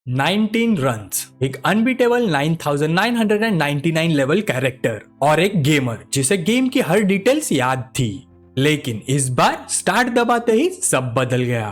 19 runs, एक unbeatable 9999 level character और एक गेमर जिसे गेम की हर डिटेल्स याद थी। लेकिन इस बार स्टार्ट दबाते ही सब बदल गया।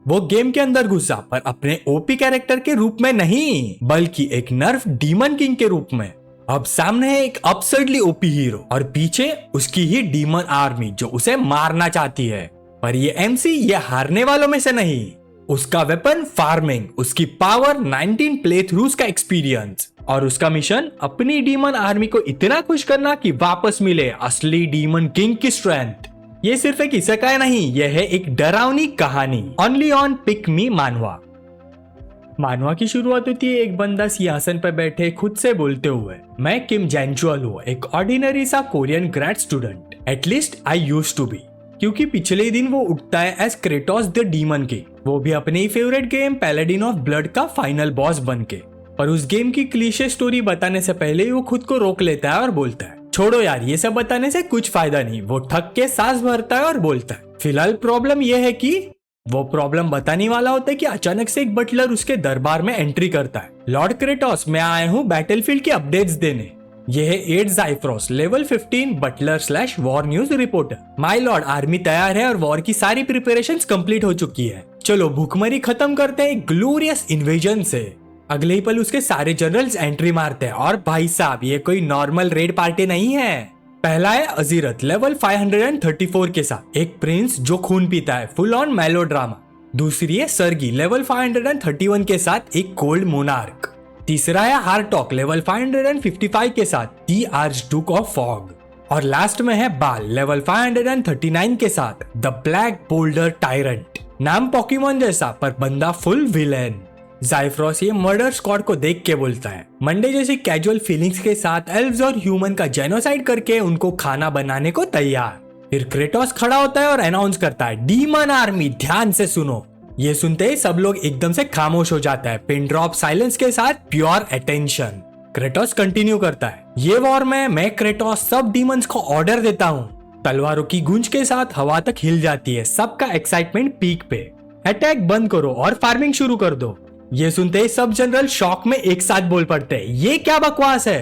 वो गेम के अंदर घुसा, पर अपने ओपी कैरेक्टर के रूप में नहीं, बल्कि एक नर्फ डीमन किंग के रूप में। अब सामने है एक अपसर्डली ओपी हीरो और पीछे उसकी ही डीमन आर्मी जो उसे मारना चाहती है। पर ये एमसी ये हारने वालों में से नहीं। उसका वेपन फार्मिंग, उसकी पावर 19 प्ले थ्रूज का एक्सपीरियंस और उसका मिशन अपनी डीमन आर्मी को इतना खुश करना कि वापस मिले असली डीमन किंग की स्ट्रेंथ। ये सिर्फ एक इसेकाई नहीं, यह है एक डरावनी कहानी। ओनली ऑन पिक मी मानवा। मानवा की शुरुआत होती है एक बंदा सिंहासन पर बैठे खुद से बोलते हुए, मैं किम जैनचुअल हूँ, एक ऑर्डिनरी सा Korean grade student. At least I used to be. क्योंकि पिछले दिन वो उठता है as Kratos the demon king, वो भी अपने favourite game Paladin of Blood का फाइनल बॉस बन के। पर उस गेम की क्लीशे स्टोरी बताने से पहले ही वो खुद को रोक लेता है और बोलता है, छोड़ो यार, ये सब बताने से कुछ फायदा नहीं। वो थक के सांस भरता है और बोलता है, फिलहाल प्रॉब्लम ये है कि वो प्रॉब्लम बताने वाला होता है कि अचानक से एक बटलर उसके दरबार में एंट्री करता है। लॉर्ड क्रेटोस, मैं आया हूँ बैटलफील्ड की अपडेट्स देने। यह है 8 ज़ाइफ्रोस level 15 butler / war news reporter. My lord, army तैयार है और वॉर की सारी प्रिपरेशंस कंप्लीट हो चुकी है। चलो भूखमरी खत्म करते हैं ग्लोरियस इन्वेजन से। अगले ही पल उसके सारे जनरल्स एंट्री मारते हैं और भाई साहब, ये कोई नॉर्मल रेड पार्टी नहीं है। पहला है अजीरत लेवल 534 के साथ, एक प्रिंस जो खून पीता है, फुल ऑन मेलोड्रामा। दूसरी है सरगी लेवल 531 के साथ, एक कोल्ड मोनार्क। तीसरा है हार्टॉक लेवल 555 के साथ, दी आर्च डूक ऑफ फॉग। और लास्ट में है बाल लेवल 539 के साथ, द ब्लैक बोल्डर टायरेंट। नाम पोकेमॉन जैसा पर बंदा फुल विलेन। ज़ाइफ्रोस ये मर्डर स्क्वाड को देख के बोलता है, मंडे जैसी कैजुअल फीलिंग्स के साथ एल्व्स और ह्यूमन का जेनोसाइड करके उनको खाना बनाने को तैयार। फिर क्रेटोस खड़ा होता है और अनाउंस करता है, डीमन आर्मी ध्यान से सुनो। ये सुनते ही सब लोग एकदम से खामोश हो जाता है, पिन ड्रॉप साइलेंस के साथ प्योर अटेंशन। क्रेटोस कंटिन्यू करता है, ये वॉर में मैं क्रेटोस सब डीमंस को ऑर्डर देता हूँ। तलवारों की गूंज के साथ हवा तक हिल जाती है, सबका एक्साइटमेंट पीक पे। अटैक बंद करो और फार्मिंग शुरू कर दो। ये सुनते ही सब जनरल शॉक में एक साथ बोल पड़ते हैं, ये क्या बकवास है।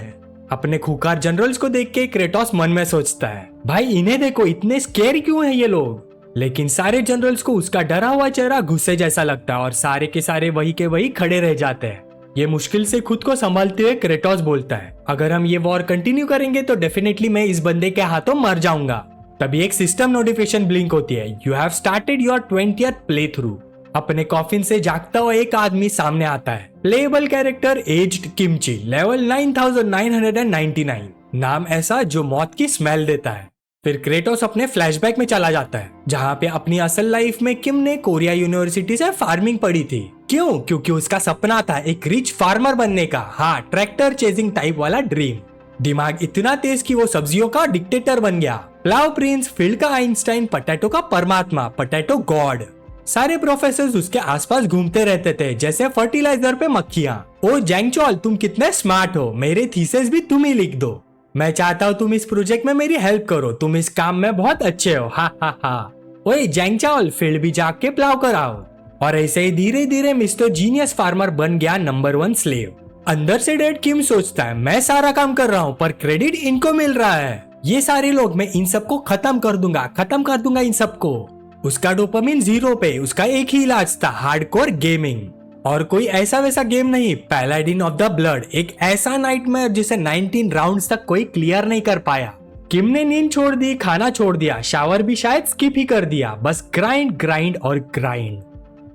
अपने खूंखार जनरल्स को देख के क्रेटोस मन में सोचता है, भाई इन्हें देखो, इतने स्केरी क्यों है ये लोग। लेकिन सारे जनरल्स को उसका डरा हुआ चेहरा गुस्से जैसा लगता है और सारे के सारे वही के वही खड़े रह जाते हैं। ये मुश्किल से खुद को संभालते हुए क्रेटोस बोलता है, अगर हम ये वॉर कंटिन्यू करेंगे तो डेफिनेटली मैं इस बंदे के हाथों मर जाऊंगा। तभी एक सिस्टम नोटिफिकेशन ब्लिंक होती है, you have started your 20th play through. अपने कॉफिन से जागता हुआ एक आदमी सामने आता है, playable character aged kimchi level 9999। नाम ऐसा जो मौत की स्मेल देता है। फिर क्रेटोस अपने फ्लैशबैक में चला जाता है, जहाँ पे अपनी असल लाइफ में किम ने कोरिया यूनिवर्सिटी से फार्मिंग पढ़ी थी। क्यों? क्योंकि उसका सपना था एक रिच फार्मर बनने का। हाँ, ट्रैक्टर चेजिंग टाइप वाला ड्रीम। दिमाग इतना तेज कि वो सब्जियों का डिक्टेटर बन गया। प्लाव प्रिंस, फील्ड का आइंस्टाइन, पोटैटो का परमात्मा, पोटैटो गॉड। सारे प्रोफेसर उसके आसपास घूमते रहते थे जैसे फर्टिलाइजर पे मक्खियां। ओ जैंगचोल, तुम कितने स्मार्ट हो, मेरे थीसिस भी तुम ही लिख दो। मैं चाहता हूँ तुम इस प्रोजेक्ट में मेरी हेल्प करो, तुम इस काम में बहुत अच्छे हो। हा हा हा। ओए जैंगचोल, फील्ड भी जाके प्लाव कराओ। और ऐसे ही धीरे धीरे मिस्टर जीनियस फार्मर बन गया नंबर 1 स्लेव। अंदर से डेड किम सोचता है, मैं सारा काम कर रहा हूँ पर क्रेडिट इनको मिल रहा है। ये सारे लोग, मैं इन सबको खत्म कर दूंगा इन सबको। उसका डोपामिन 0 पे। उसका एक ही इलाज था, हार्डकोर गेमिंग। और कोई ऐसा वैसा गेम नहीं, पैलाडिन ऑफ द ब्लड, एक ऐसा नाइटमेयर जिसे 19 राउंड्स तक कोई क्लियर नहीं कर पाया। किम ने नींद छोड़ दी, खाना छोड़ दिया, शावर भी शायद स्किप ही कर दिया, बस ग्राइंड ग्राइंड और ग्राइंड।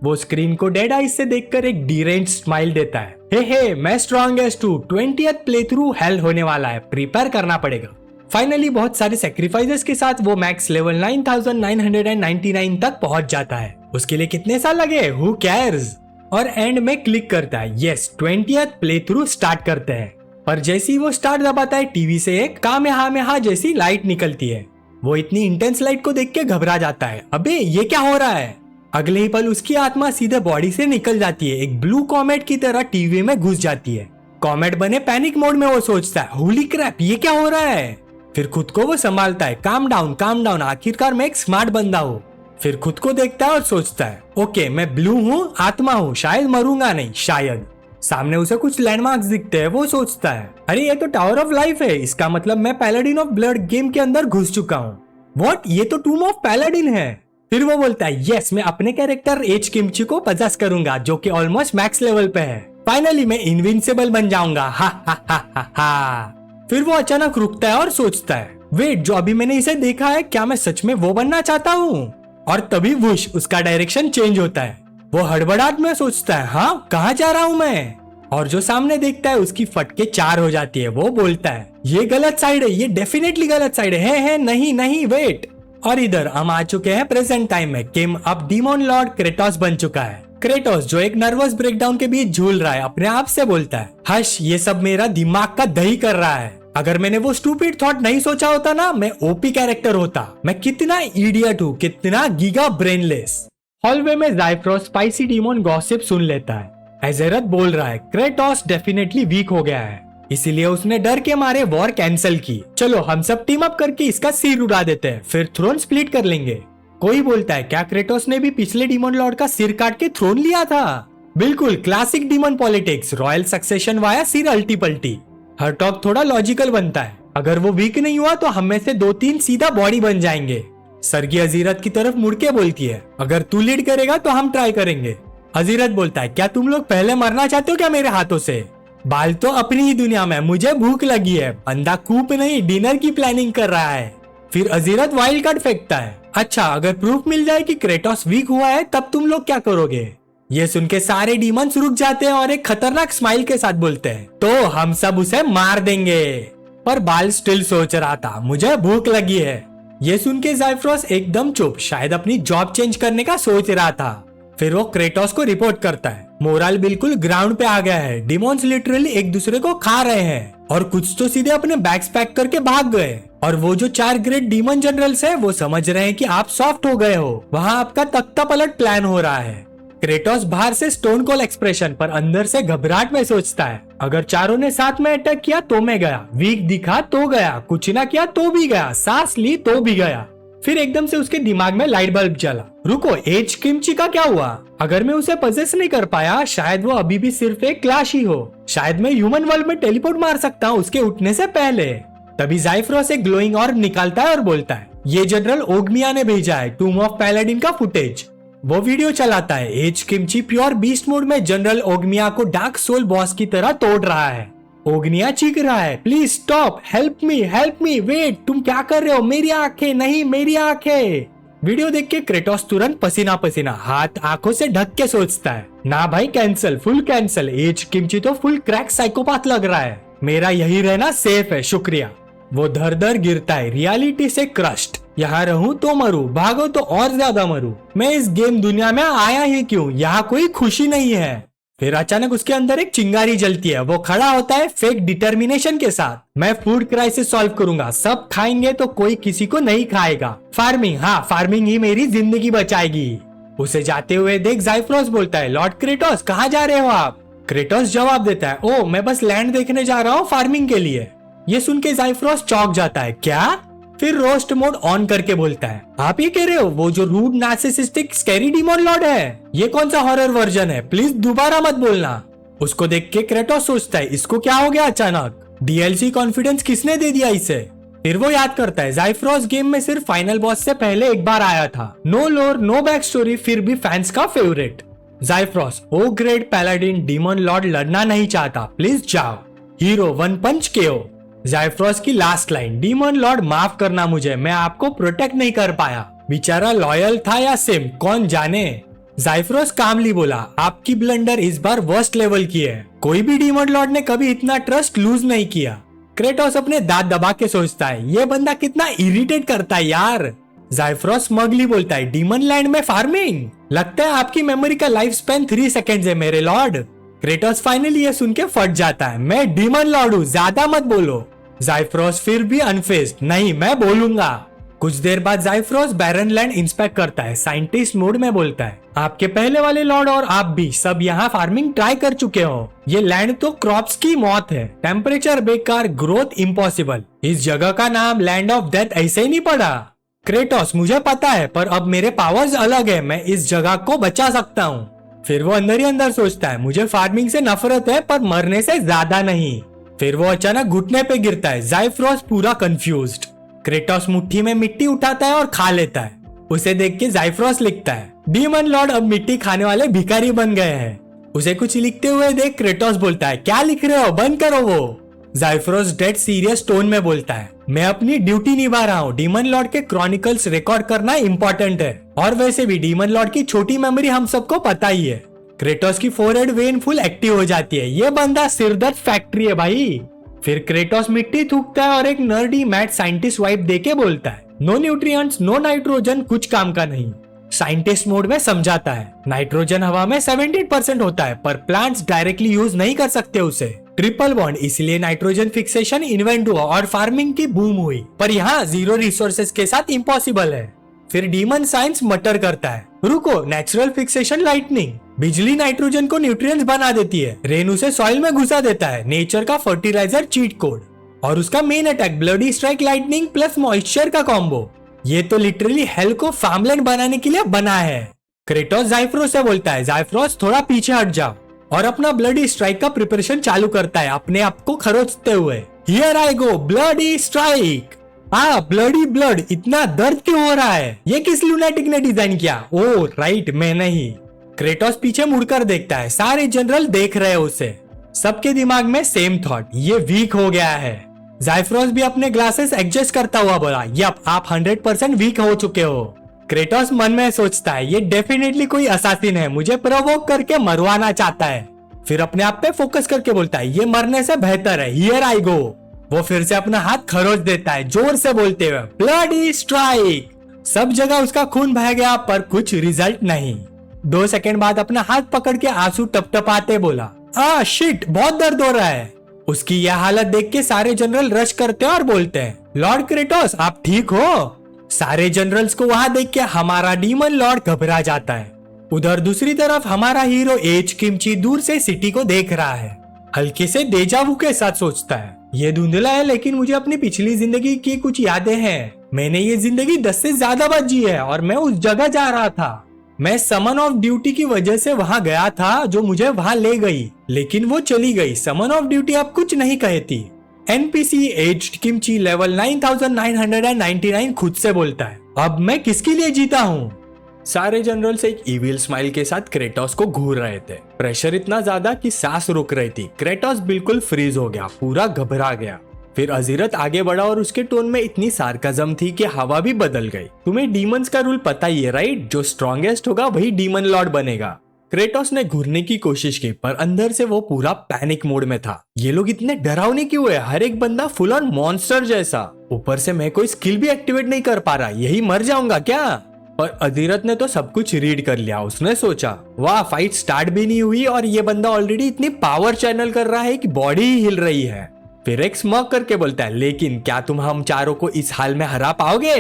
वो स्क्रीन को डेड आइज से देखकर एक डीरेंज्ड स्माइल देता है, हे मैं स्ट्रॉन्गेस्ट हूँ, 20th प्ले थ्रू हेल होने वाला है, प्रिपेयर करना पड़ेगा। फाइनली बहुत सारे सेक्रीफाइसेस के साथ वो मैक्स लेवल 9999 तक पहुंच जाता है। उसके लिए कितने साल लगे, हु केयर्स। और एंड में क्लिक करता है, yes 20th play through start करते हैं। पर जैसे ही वो स्टार्ट दबाता है, टीवी से एक कामेहामेहा जैसी लाइट निकलती है। वो इतनी इंटेंस लाइट को देख के घबरा जाता है, अबे ये क्या हो रहा है। अगले ही पल उसकी आत्मा सीधे बॉडी से निकल जाती है, एक ब्लू कॉमेट की तरह टीवी में घुस जाती है। कॉमेट बने पैनिक मोड में वो सोचता है, होली क्रैप, ये क्या हो रहा है। फिर खुद को वो संभालता है, काम डाउन, आखिरकार मैं एक स्मार्ट बंदा हूँ। फिर खुद को देखता है और सोचता है, ओके मैं ब्लू हूँ, आत्मा हूँ, शायद मरूंगा नहीं, शायद। सामने उसे कुछ लैंडमार्क्स दिखते हैं। वो सोचता है अरे ये तो टावर ऑफ लाइफ है, इसका मतलब मैं पैलाडिन ऑफ ब्लड गेम के अंदर घुस चुका हूँ। व्हाट, ये तो टूम ऑफ पैलाडिन है। फिर वो बोलता है यस, मैं अपने कैरेक्टर एज किमची को पजेस करूंगा जो कि ऑलमोस्ट मैक्स लेवल पे है। फाइनली मैं इनविंसिबल बन जाऊंगा। हा हा हा हा हा। फिर वो अचानक रुकता है और सोचता है वेट, जो अभी मैंने इसे देखा है क्या मैं सच में वो बनना चाहता हूँ? और तभी वुश उसका डायरेक्शन चेंज होता है। वो हड़बड़ाहट में सोचता है हाँ कहाँ जा रहा हूँ मैं? और जो सामने देखता है उसकी फटके 4 हो जाती है। वो बोलता है ये गलत साइड है, ये डेफिनेटली गलत साइड है नहीं नहीं वेट। और इधर हम आ चुके हैं प्रेजेंट टाइम में। किम अब डीमन लॉर्ड क्रेटोस बन चुका है। क्रेटोस जो एक नर्वस ब्रेकडाउन के बीच झूल रहा है अपने आप से बोलता है हश, ये सब मेरा दिमाग का दही कर रहा है। अगर मैंने वो स्टूपिड थॉट नहीं सोचा होता ना, मैं ओपी कैरेक्टर होता। मैं कितना इडियट हूँ, कितना गीगा ब्रेनलेस। हॉलवे में ज़ाइफ्रोस स्पाइसी डीमन गॉसिप सुन लेता है। एजेरथ बोल रहा है क्रेटोस डेफिनेटली वीक हो गया है, इसीलिए उसने डर के मारे वॉर कैंसिल की। चलो हम सब टीम अप करके इसका सिर उड़ा देते हैं, फिर थ्रोन स्प्लिट कर लेंगे। कोई बोलता है क्या क्रेटोस ने भी पिछले डीमन लॉर्ड का सिर काट के थ्रोन लिया था? बिल्कुल classic demon politics, royal succession via सिर अल्टी पल्टी। हर टॉक थोड़ा लॉजिकल बनता है। अगर वो वीक नहीं हुआ तो हम में से 2-3 सीधा बॉडी बन जाएंगे। सरगी अजीरत की तरफ मुड़ के बोलती है अगर तू लीड करेगा तो हम ट्राई करेंगे। अजीरत बोलता है क्या तुम लोग पहले मरना चाहते हो क्या मेरे हाथों से? बाल तो अपनी ही दुनिया में, मुझे भूख लगी है। बंदा कूप नहीं डिनर की प्लानिंग कर रहा है। फिर अजीरत वाइल्ड कार्ड फेंकता है। अच्छा अगर प्रूफ मिल जाए कि क्रेटोस वीक हुआ है तब तुम लोग क्या करोगे? ये सुन के सारे डीमंस रुक जाते हैं और एक खतरनाक स्माइल के साथ बोलते हैं तो हम सब उसे मार देंगे। पर बाल स्टिल सोच रहा था मुझे भूख लगी है। ये सुन के ज़ाइफ्रोस एकदम चुप, शायद अपनी जॉब चेंज करने का सोच रहा था। फिर वो क्रेटोस को रिपोर्ट करता है मोरल बिल्कुल ग्राउंड पे आ गया है। डिमोन्स लिटरली एक दूसरे को खा रहे हैं और कुछ तो सीधे अपने बैग्स पैक करके भाग गए। और वो जो 4 ग्रेट डीमन जनरल्स है वो समझ रहे हैं कि आप सॉफ्ट हो गए हो। वहाँ आपका तख्ता पलट प्लान हो रहा है। क्रेटोस बाहर से स्टोन कोल एक्सप्रेशन पर अंदर से घबराहट में सोचता है अगर चारों ने साथ में अटैक किया तो मैं गया, वीक दिखा तो गया, कुछ ना किया तो भी गया, सांस ली तो भी गया। फिर एकदम से उसके दिमाग में लाइट बल्ब जला। रुको, एज किमची का क्या हुआ? अगर मैं उसे पजेस नहीं कर पाया शायद वो अभी भी सिर्फ एक क्लाश ही हो। शायद मैं ह्यूमन वर्ल्ड में टेलीपोर्ट मार सकता हूँ उसके उठने से पहले। तभी ज़ाइफ्रोस एक ग्लोइंग ऑर्ब निकालता है और बोलता है ये जनरल ओगमिया ने भेजा है टूम ऑफ पैलाडिन का फुटेज। वो वीडियो चलाता है। As Kimchi pure beast mode में जनरल ओगमिया को डार्क सोल बॉस की तरह तोड़ रहा है। ओगनिया चीख रहा है please stop, help me, wait, तुम क्या कर रहे हो? मेरी आंखें नहीं, मेरी आंखें। वीडियो देख के क्रेटोस तुरंत पसीना पसीना, हाथ आंखों से ढक के सोचता है ना भाई cancel, full cancel. As Kimchi तो फुल क्रैक साइकोपाथ लग रहा है। मेरा यही रहना सेफ है, शुक्रिया। वो धर धर गिरता है, रियलिटी से क्रस्ट। यहाँ रहूं तो मरूं, भागो तो और ज्यादा मरूं। मैं इस गेम दुनिया में आया ही क्यों? यहाँ कोई खुशी नहीं है। फिर अचानक उसके अंदर एक चिंगारी जलती है। वो खड़ा होता है फेक डिटर्मिनेशन के साथ। मैं फूड क्राइसिस सॉल्व करूंगा, सब खाएंगे तो कोई किसी को नहीं खाएगा। फार्मिंग, हाँ फार्मिंग ही मेरी जिंदगी बचाएगी। उसे जाते हुए देख ज़ाइफ्रोस बोलता है लॉर्ड क्रेटोस कहाँ जा रहे हो आप? क्रेटोस जवाब देता है ओ मैं बस लैंड देखने जा रहा हूँ फार्मिंग के लिए। ये सुन के ज़ाइफ्रोस चौंक जाता है क्या? फिर रोस्ट मोड ऑन करके बोलता है आप ये कह रहे हो वो जो rude narcissistic scary demon lord है? ये कौन सा हॉरर वर्जन है? प्लीज दोबारा मत बोलना। उसको देख के क्रेटोस सोचता है इसको क्या हो गया अचानक? डीएलसी कॉन्फिडेंस किसने दे दिया इसे? फिर वो याद करता है ज़ाइफ्रोस गेम में सिर्फ फाइनल बॉस से पहले एक बार आया था। नो लोर, नो बैक स्टोरी, फिर भी फैंस का फेवरेट। ज़ाइफ्रोस ओ ग्रेट पैलाडिन डीमन लॉर्ड लड़ना नहीं चाहता, प्लीज जाओ। हीरो वन पंच केओ। ज़ाइफ्रोस की लास्ट लाइन डीमन लॉर्ड माफ करना मुझे, मैं आपको प्रोटेक्ट नहीं कर पाया। बेचारा लॉयल था या सिम, कौन जाने। ज़ाइफ्रोस कामली बोला आपकी ब्लंडर इस बार वर्स्ट लेवल की है। कोई भी डीमन लॉर्ड ने कभी इतना ट्रस्ट लूज नहीं किया। क्रेटोस अपने दांत दबा के सोचता है ये बंदा कितना इरिटेट करता है यार। ज़ाइफ्रोस स्मगली बोलता है डीमन लैंड में फार्मिंग? लगता है आपकी मेमोरी का लाइफ स्पैन 3 सेकेंड्स है मेरे लॉर्ड। क्रेटोस फाइनली ये सुन के फट जाता है मैं डीमन लॉर्ड हूँ, ज्यादा मत बोलो। ज़ाइफ्रोस फिर भी अनफेज्ड, नहीं मैं बोलूंगा। कुछ देर बाद ज़ाइफ्रोस बैरन लैंड इंस्पेक्ट करता है। साइंटिस्ट मोड में बोलता है आपके पहले वाले लॉर्ड और आप भी सब यहाँ फार्मिंग ट्राई कर चुके हो। ये लैंड तो क्रॉप्स की मौत है, टेम्परेचर बेकार, ग्रोथ इम्पॉसिबल। इस जगह का नाम लैंड ऑफ डेथ ऐसे ही नहीं पड़ा। क्रेटोस मुझे पता है पर अब मेरे पावर्स अलग है, मैं इस जगह को बचा सकता हूँ। फिर वो अंदर ही अंदर सोचता है मुझे फार्मिंग से नफरत है पर मरने से ज्यादा नहीं। फिर वो अचानक घुटने पे गिरता है। ज़ाइफ्रोस पूरा कंफ्यूज्ड। क्रेटोस मुट्ठी में मिट्टी उठाता है और खा लेता है। उसे देख के ज़ाइफ्रोस लिखता है डीमन लॉर्ड अब मिट्टी खाने वाले भिखारी बन गए हैं। उसे कुछ लिखते हुए देख क्रेटोस बोलता है क्या लिख रहे हो, बंद करो वो। ज़ाइफ्रोस डेड सीरियस टोन में बोलता है मैं अपनी ड्यूटी निभा रहा हूँ। डीमन लॉर्ड के क्रॉनिकल्स रिकॉर्ड करना इम्पोर्टेंट है और वैसे भी डीमन लॉर्ड की छोटी मेमोरी हम सबको पता ही है। क्रेटोस की फोरहेड वेन फुल एक्टिव हो जाती है। ये बंदा सिरदर्द फैक्ट्री है भाई। फिर क्रेटोस मिट्टी थूकता है और एक नर्डी मैड साइंटिस्ट वाइब देके बोलता है नो न्यूट्रिएंट्स नो नाइट्रोजन, कुछ काम का नहीं। साइंटिस्ट मोड में समझाता है नाइट्रोजन हवा में 17% होता है पर प्लांट्स डायरेक्टली यूज नहीं कर सकते उसे। ट्रिपल बॉन्ड इसलिए नाइट्रोजन फिक्सेशन इन्वेंट हुआ और फार्मिंग की बूम हुई, पर यहाँ जीरो रिसोर्सेज के साथ इम्पॉसिबल है। फिर डीमन साइंस मटर करता है रुको, नेचुरल फिक्सेशन लाइटनिंग, बिजली नाइट्रोजन को न्यूट्रिएंट्स बना देती है, रेन उसे सॉइल में घुसा देता है, नेचर का फर्टिलाइजर चीट कोड। और उसका main attack bloody strike lightning plus moisture का कॉम्बो। ये तो लिटरली हेल को फार्मलैंड बनाने के लिए बना है। क्रेटोस ज़ाइफ्रोस से बोलता है ज़ाइफ्रोस थोड़ा पीछे हट जाओ और अपना ब्लडी स्ट्राइक का प्रिपरेशन चालू करता है अपने आप को खरोचते हुए। Here I go bloody strike. Bloody blood, इतना दर्द क्यों हो रहा है? ये किस लुनाटिक ने डिजाइन किया? ओ राइट, मैं नहीं। क्रेटोस पीछे मुड़कर देखता है, सारे जनरल देख रहे हैं उसे। सबके दिमाग में सेम थॉट, ये वीक हो गया है। ज़ाइफ्रोस भी अपने ग्लासेस एडजस्ट करता हुआ बोला यप, आप 100% वीक हो चुके हो। क्रेटोस मन में सोचता है ये डेफिनेटली कोई असासिन है, मुझे प्रोवोक करके मरवाना चाहता है। फिर अपने आप पे फोकस करके बोलता है ये मरने से बेहतर है, हियर आई गो। वो फिर से अपना हाथ खरोच देता है जोर से बोलते हुए ब्लडी स्ट्राइक। सब जगह उसका खून बह गया पर कुछ रिजल्ट नहीं। 2 सेकंड बाद अपना हाथ पकड़ के आंसू टपटपाते बोला शिट, बहुत दर्द हो रहा है। उसकी यह हालत देख के सारे जनरल रश करते हैं और बोलते हैं लॉर्ड क्रेटोस आप ठीक हो? सारे जनरल्स को वहां देख के हमारा डीमन लॉर्ड घबरा जाता है। उधर दूसरी तरफ हमारा हीरो एज किमची दूर से सिटी को देख रहा है। हल्के से देजावू के साथ सोचता है ये धुंधला है लेकिन मुझे अपनी पिछली जिंदगी की कुछ यादें हैं। मैंने ये जिंदगी 10 से ज्यादा बार जी है और मैं उस जगह जा रहा था। मैं समन ऑफ ड्यूटी की वजह से वहां गया था जो मुझे वहां ले गई, लेकिन वो चली गई। समन ऑफ ड्यूटी अब कुछ नहीं कहती। एनपीसी एज्ड किमची लेवल 9999 खुद से बोलता है अब मैं किसके लिए जीता हूँ? सारे जनरल्स एक इविल स्माइल के साथ क्रेटोस को घूर रहे थे। प्रेशर इतना ज्यादा कि सांस रुक रही थी। क्रेटोस बिल्कुल फ्रीज हो गया, पूरा घबरा गया। फिर अजीरत आगे बढ़ा और उसके टोन में इतनी सार्काज्म थी कि हवा भी बदल गई। तुम्हें डीमंस का रूल पता ही है राइट, जो स्ट्रॉन्गेस्ट होगा वही डीमन लॉर्ड बनेगा। क्रेटोस ने घूरने की कोशिश की पर अंदर से वो पूरा पैनिक मोड में था। ये लोग इतने डरावने क्यों है? हर एक बंदा फुल ऑन मॉन्स्टर जैसा। ऊपर से मैं कोई स्किल भी एक्टिवेट नहीं कर पा रहा, यही मर जाऊंगा क्या? पर अजीरत ने तो सब कुछ रीड कर लिया। उसने सोचा वाह, फाइट स्टार्ट भी नहीं हुई और ये बंदा ऑलरेडी इतनी पावर चैनल कर रहा है कि बॉडी ही हिल रही है। फिर एक स्मॉक करके बोलता है लेकिन क्या तुम हम चारों को इस हाल में हरा पाओगे?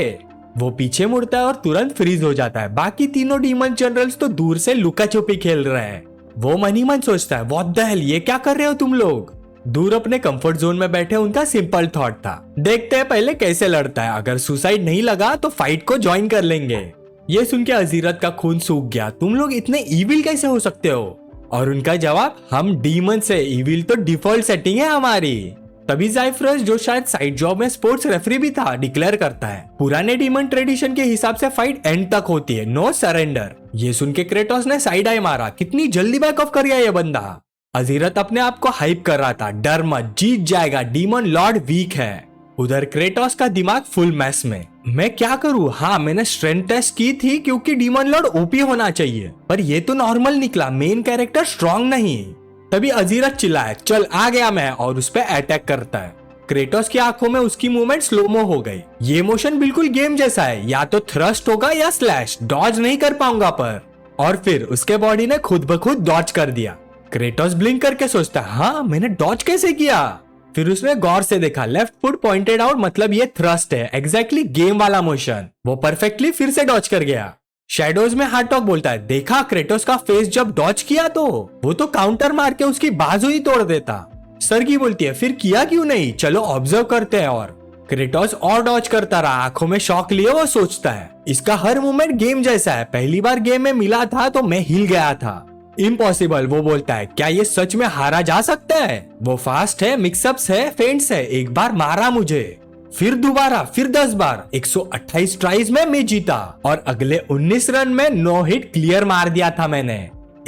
वो पीछे मुड़ता है और तुरंत फ्रीज हो जाता है। बाकी तीनों डीमन जनरल्स तो दूर से लुका छुपी खेल रहे हैं। वो मन ही मन सोचता है व्हाट द हेल, ये क्या कर रहे हो तुम लोग? दूर अपने कंफर्ट जोन में बैठे उनका सिंपल थॉट था देखते हैं पहले कैसे लड़ता है, अगर सुसाइड नहीं लगा तो फाइट को ज्वाइन कर लेंगे। ये सुन के अजीरत का खून सूख गया, तुम लोग इतने इविल कैसे हो सकते हो? और उनका जवाब हम डीमन से, इविल तो डिफॉल्ट सेटिंग है हमारी। तभी ज़ाइफ्रोस, जो शायद साइड जॉब में स्पोर्ट्स रेफरी भी था, डिक्लेयर करता है पुराने डीमन ट्रेडिशन के हिसाब से फाइट एंड तक होती है, नो सरेंडर। ये सुन के क्रेटोस ने साइड आई मारा, कितनी जल्दी बैक ऑफ कर गया ये बंदा। अजीरत अपने आप को हाइप कर रहा था, डर मत, जीत जाएगा, डीमन लॉर्ड वीक है। उधर क्रेटोस का दिमाग फुल मैस में, मैं क्या करूं? हाँ, मैंने स्ट्रेंथ टेस्ट की थी क्योंकि डीमन लॉर्ड ओपी होना चाहिए, पर ये तो नॉर्मल निकला, मेन कैरेक्टर स्ट्रॉन्ग नहीं। तभी अजीरत चिल्लाया चल आ गया मैं, और उस पर अटैक करता है। क्रेटोस की आंखों में उसकी मूवमेंट स्लोमो हो गई। ये मोशन बिल्कुल गेम जैसा है, या तो थ्रस्ट होगा या स्लैश, डॉज नहीं कर पाऊंगा पर। और फिर उसके बॉडी ने खुद ब खुद डॉज कर दिया। क्रेटोस ब्लिंक करके सोचता है हाँ, मैंने डॉज कैसे किया? फिर उसने गौर से देखा, लेफ्ट फुट पॉइंटेड आउट, मतलब ये थ्रस्ट है, एग्जैक्टली गेम वाला मोशन। वो परफेक्टली फिर से डॉज कर गया। शैडोज में हार्टॉक बोलता है देखा क्रेटोस का फेस जब डॉज किया तो वो तो काउंटर मार के उसकी बाजू ही तोड़ देता। सरगी बोलती है फिर किया क्यों नहीं, चलो ऑब्जर्व करते हैं। और क्रेटोस और डॉज करता रहा, आंखों में शॉक लिए वो सोचता है इसका हर मूवमेंट गेम जैसा है, पहली बार गेम में मिला था तो मैं हिल गया था। इम्पॉसिबल, वो बोलता है। क्या ये सच में हारा जा सकता है? वो फास्ट है, मिक्सअप्स है, फेंट्स है। एक बार मारा मुझे, फिर दोबारा, फिर 10 बार, 128 ट्राइज में मैं जीता और अगले 19 रन में 9 हिट क्लियर मार दिया था मैंने।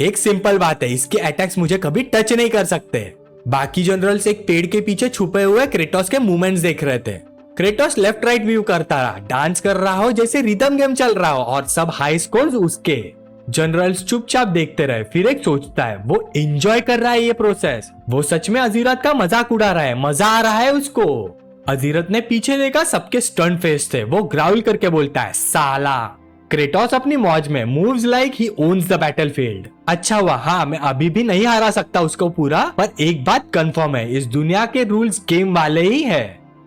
एक सिंपल बात है, इसके अटैक्स मुझे कभी टच नहीं कर सकते। बाकी जनरल्स एक पेड़ के पीछे छुपे हुए क्रेटोस के मूवमेंट्स देख रहे थे। क्रेटोस लेफ्ट राइट व्यू करता रहा, डांस कर रहा हो जैसे रिदम गेम चल रहा हो और सब हाई स्कोर्स उसके। जनरल्स चुपचाप देखते रहे। फिर एक सोचता है, वो एंजॉय कर रहा है ये प्रोसेस। वो सच में अजीरत का मजाक उड़ा रहा है, मजा आ रहा है उसको। अजीरत ने पीछे देखा, सबके स्टंट फेस थे। वो ग्राउल करके बोलता है, साला। क्रेटोस अपनी मौज में, moves like he owns the battlefield. अच्छा हुआ, हाँ मैं अभी भी नहीं हरा सकता उसको पूरा, पर एक बात कंफर्म है, इस दुनिया के रूल्स गेम वाले ही है।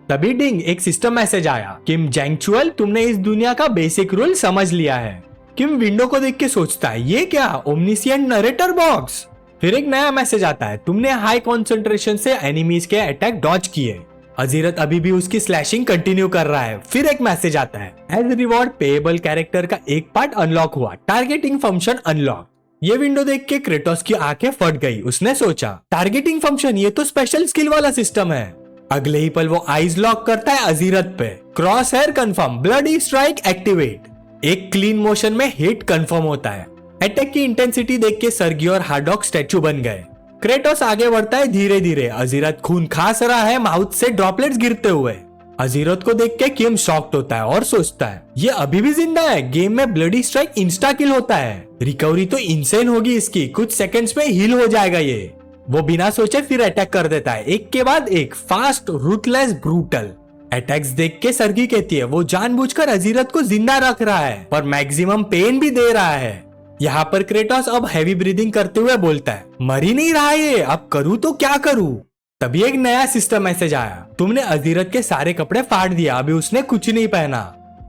तभी डिंग, एक सिस्टम मैसेज आया, किम जैंगचुअल, तुमने इस दुनिया का बेसिक रूल समझ लिया है। किम विंडो को देख के सोचता है, ये क्या, ओमनिशिएंट नरेटर बॉक्स। फिर एक नया मैसेज आता है, तुमने हाई कॉन्सेंट्रेशन से एनिमीज के अटैक डॉज किए। अजीरत अभी भी उसकी स्लैशिंग कंटिन्यू कर रहा है। फिर एक मैसेज आता है, एज रिवॉर्ड पेएबल कैरेक्टर का एक पार्ट अनलॉक हुआ, टारगेटिंग फंक्शन अनलॉक। ये विंडो देख के क्रेटोस की आंखें फट गई। उसने सोचा, टारगेटिंग फंक्शन, ये तो स्पेशल स्किल वाला सिस्टम है। अगले ही पल वो आइज लॉक करता है अजीरत पे। Crosshair confirm, bloody strike activate. एक क्लीन मोशन में हिट कंफर्म होता है। अटैक की इंटेंसिटी देख के सर्गी और हार्डॉक स्टैचू बन गए। क्रेटोस आगे बढ़ता है धीरे धीरे। अजीरत खून खास रहा है, माउथ से ड्रॉपलेट्स गिरते हुए। अजीरत को देख के किम शॉक्ड होता है और सोचता है, ये अभी भी जिंदा है। गेम में ब्लडी स्ट्राइक इंस्टा किल होता है। रिकवरी तो इंसेन होगी इसकी, कुछ सेकंड्स में हील हो जाएगा ये। वो बिना सोचे फिर अटैक कर देता है, एक के बाद एक, फास्ट, रूथलेस, ब्रूटल। अटैक्स देख के सर्गी कहती है, वो जानबूझकर अजीरत को जिंदा रख रहा है पर मैक्सिमम पेन भी दे रहा है। यहाँ पर क्रेटोस अब हैवी ब्रीदिंग करते हुए बोलता है, मर ही नहीं रहा ये, अब करूँ तो क्या करूँ। तभी एक नया सिस्टम मैसेज आया, तुमने अजीरत के सारे कपड़े फाड़ दिया, अभी उसने कुछ नहीं पहना।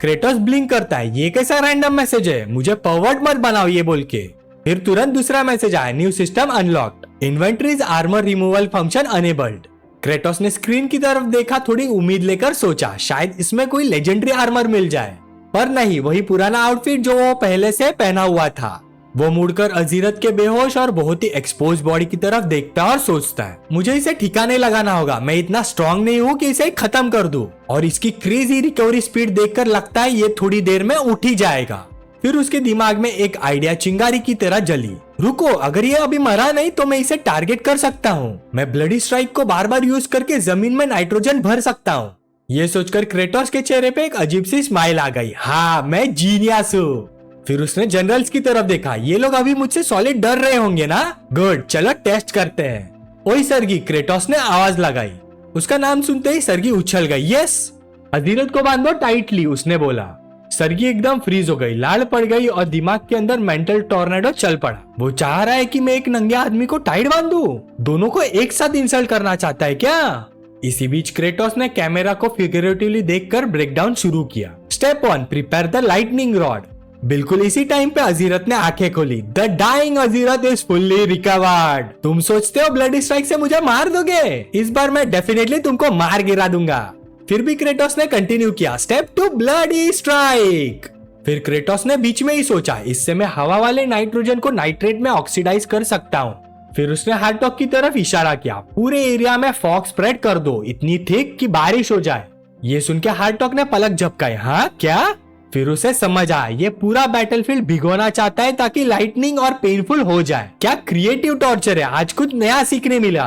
क्रेटोस ब्लिंक करता है, ये कैसा रैंडम मैसेज है, मुझे परवर्ट मत बनाओ ये बोल के। फिर तुरंत दूसरा मैसेज आया, new system unlocked, inventories armour removal function enabled. Kratos ने स्क्रीन की तरफ देखा, थोड़ी उम्मीद लेकर सोचा शायद इसमें कोई लेजेंडरी आर्मर मिल जाए, पर नहीं, वही पुराना आउटफिट जो वो पहले से पहना हुआ था। वो मुड़कर अजीरत के बेहोश और बहुत ही एक्सपोज बॉडी की तरफ देखता है और सोचता है, मुझे इसे ठिकाने लगाना होगा, मैं इतना स्ट्रांग नहीं हूँ कि इसे खत्म कर दूं। और इसकी क्रेजी रिकवरी स्पीड देखकर लगता है ये थोड़ी देर में उठ ही जाएगा। फिर उसके दिमाग में एक आइडिया चिंगारी की तरह जली, रुको, अगर ये अभी मरा नहीं तो मैं इसे टारगेट कर सकता हूँ। मैं ब्लडी स्ट्राइक को बार बार यूज करके जमीन में नाइट्रोजन भर सकता हूँ। ये सोचकर क्रेटोस के चेहरे पे एक अजीब सी स्माइल आ गई, हाँ मैं जीनियस हूँ। फिर उसने जनरल्स की तरफ देखा, ये लोग अभी मुझसे सॉलिड डर रहे होंगे ना, गुड, चलो टेस्ट करते हैं। ओए सर्गी, क्रेटोस ने आवाज लगाई। उसका नाम सुनते ही सर्गी उछल गई, यस। अजीरत को बांधो टाइटली, उसने बोला। सर्गी एकदम फ्रीज हो गई, लाल पड़ गई और दिमाग के अंदर मेंटल टॉर्नेडो चल पड़ा। वो चाह रहा है कि मैं एक नंगे आदमी को टाइट बांधूं, दोनों को एक साथ इंसल्ट करना चाहता है क्या। इसी बीच क्रेटोस ने कैमरा को फिगरेटिवली देखकर ब्रेकडाउन शुरू किया। Step 1, prepare the lightning rod. बिल्कुल इसी टाइम पे अजीरत ने आंखें खोली। द डाइंग अजीरत इज फुल्ली रिकवर्ड। तुम सोचते हो ब्लडी स्ट्राइक से मुझे मार दोगे? इस बार मैं डेफिनेटली तुमको मार गिरा दूंगा। फिर भी क्रेटोस ने कंटिन्यू किया, स्टेप 2, ब्लडी स्ट्राइक। फिर क्रेटोस ने बीच में ही सोचा, इससे मैं हवा वाले नाइट्रोजन को नाइट्रेट में ऑक्सीडाइज कर सकता हूँ। फिर उसने हार्डॉक की तरफ इशारा किया, पूरे एरिया में फॉग स्प्रेड कर दो, इतनी थिक कि बारिश हो जाए। ये सुन के हार्डॉक ने पलक झपकाई, हाँ क्या? फिर उसे समझ आया, ये पूरा बैटलफील्ड भिगोना चाहता है ताकि लाइटनिंग और पेनफुल हो जाए। क्या क्रिएटिव टॉर्चर है, आज कुछ नया सीखने मिला।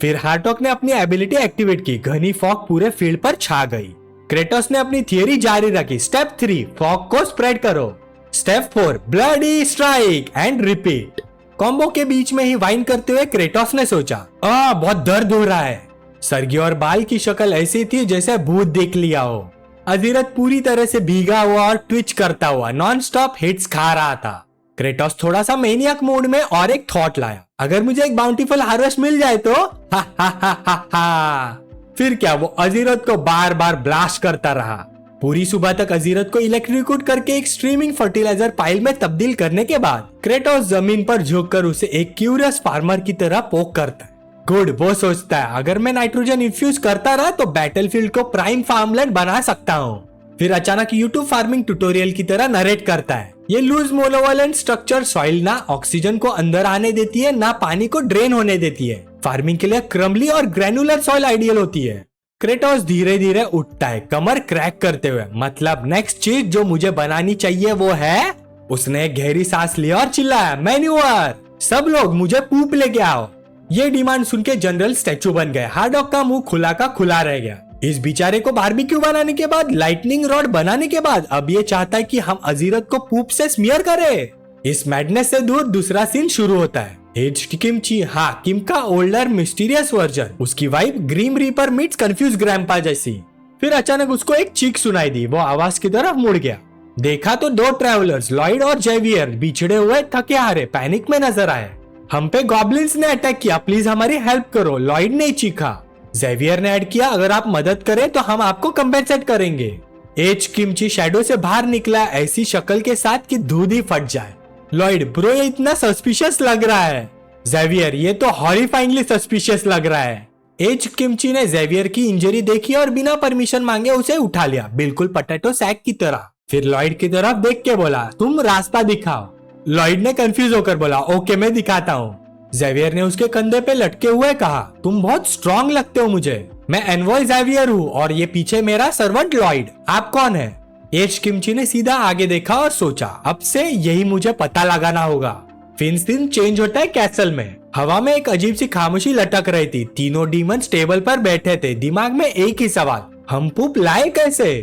फिर हार्डॉक ने अपनी एबिलिटी एक्टिवेट की, घनी फॉग पूरे फील्ड पर छा गई। क्रेटोस ने अपनी थियरी जारी रखी, स्टेप 3, फॉग को स्प्रेड करो। Step 4, bloody strike and repeat. Combo के बीच में ही वाइन करते हुए क्रेटोस ने सोचा, बहुत दर्द हो रहा है। सर्गी और बाल की शक्ल ऐसी थी जैसे भूत देख लिया हो। अजीरत पूरी तरह से भीगा हुआ और ट्विच करता हुआ नॉन स्टॉप हिट्स खा रहा था। क्रेटोस थोड़ा सा मेनियक मोड में और एक थॉट लाया, अगर मुझे एक बाउंटीफुल हार्वेस्ट मिल जाए तो हा हा हा हा हा। फिर क्या, वो अजीरत को बार बार ब्लास्ट करता रहा। पूरी सुबह तक अजीरत को इलेक्ट्रिक्यूट करके एक स्ट्रीमिंग फर्टिलाइजर पाइल में तब्दील करने के बाद क्रेटोस जमीन पर झुककर उसे एक क्यूरियस फार्मर की तरह पोक करता है। गुड, वो सोचता है अगर मैं नाइट्रोजन इन्फ्यूज करता रहा तो बैटलफील्ड को प्राइम फार्मलैंड बना सकता हूँ। फिर अचानक यूट्यूब फार्मिंग ट्यूटोरियल की तरह नरेट करता है, ये लूज मोनोवलेंट स्ट्रक्चर सॉइल ना ऑक्सीजन को अंदर आने देती है ना पानी को ड्रेन होने देती है। फार्मिंग के लिए क्रम्बली और ग्रेनुलर सॉइल आइडियल होती है। क्रेटोस धीरे धीरे उठता है कमर क्रैक करते हुए, मतलब नेक्स्ट चीज जो मुझे बनानी चाहिए वो है। उसने एक गहरी सांस लिया और चिल्लाया, मैन्यूअर, सब लोग मुझे पूप लेके आओ। ये डिमांड सुन के जनरल स्टैचू बन गए। हार्डॉक का मुंह खुला का खुला रह गया। इस बेचारे को बारबेक्यू बनाने के बाद, लाइटनिंग रॉड बनाने के बाद अब ये चाहता है कि हम अजीरत को पूप से स्मियर करें। इस मैडनेस से दूर दूसरा सीन शुरू होता है। एज्ड किमची, हाँ किम का ओल्डर मिस्टीरियस वर्जन। उसकी wife grim reaper meets confuse grandpa जैसी। फिर अचानक उसको एक चीख सुनाई दी। वो आवाज की तरफ मुड़ गया। देखा तो दो ट्रैवलर्स लॉयड और जेवियर बिछड़े हुए थके हारे पैनिक में नजर आए। हम पे गॉब्लिन्स ने अटैक किया, प्लीज हमारी हेल्प करो, लॉयड ने चीखा। जेवियर ने ऐड किया, अगर आप मदद करें तो हम आपको कंपेंसेट करेंगे। एज किमची शैडो से बाहर निकला ऐसी शक्ल के साथ कि दूध ही फट जाए। लॉयड, ब्रो ये इतना सस्पिशियस लग रहा है। जेवियर, ये तो हॉरिफाइंगली सस्पिशियस लग रहा है। एज किमची ने जेवियर की इंजरी देखी और बिना परमिशन मांगे उसे उठा लिया, बिल्कुल पोटैटो सैक की तरह। फिर लॉयड की तरफ देख के बोला, तुम रास्ता दिखाओ। लॉयड ने कंफ्यूज होकर बोला, ओके मैं दिखाता हूँ। जेवियर ने उसके कंधे पे लटके हुए कहा, तुम बहुत स्ट्रॉन्ग लगते हो मुझे। मैं एनवॉय जेवियर हूँ और ये पीछे मेरा सर्वेंट लॉयड। आप कौन है? एज किमची ने सीधा आगे देखा और सोचा, अब से यही मुझे पता लगाना होगा। फिर सीन चेंज होता है कैसल में। हवा में एक अजीब सी खामोशी लटक रही थी। तीनों डीमंस टेबल पर बैठे थे, दिमाग में एक ही सवाल, हम पूप लाए कैसे?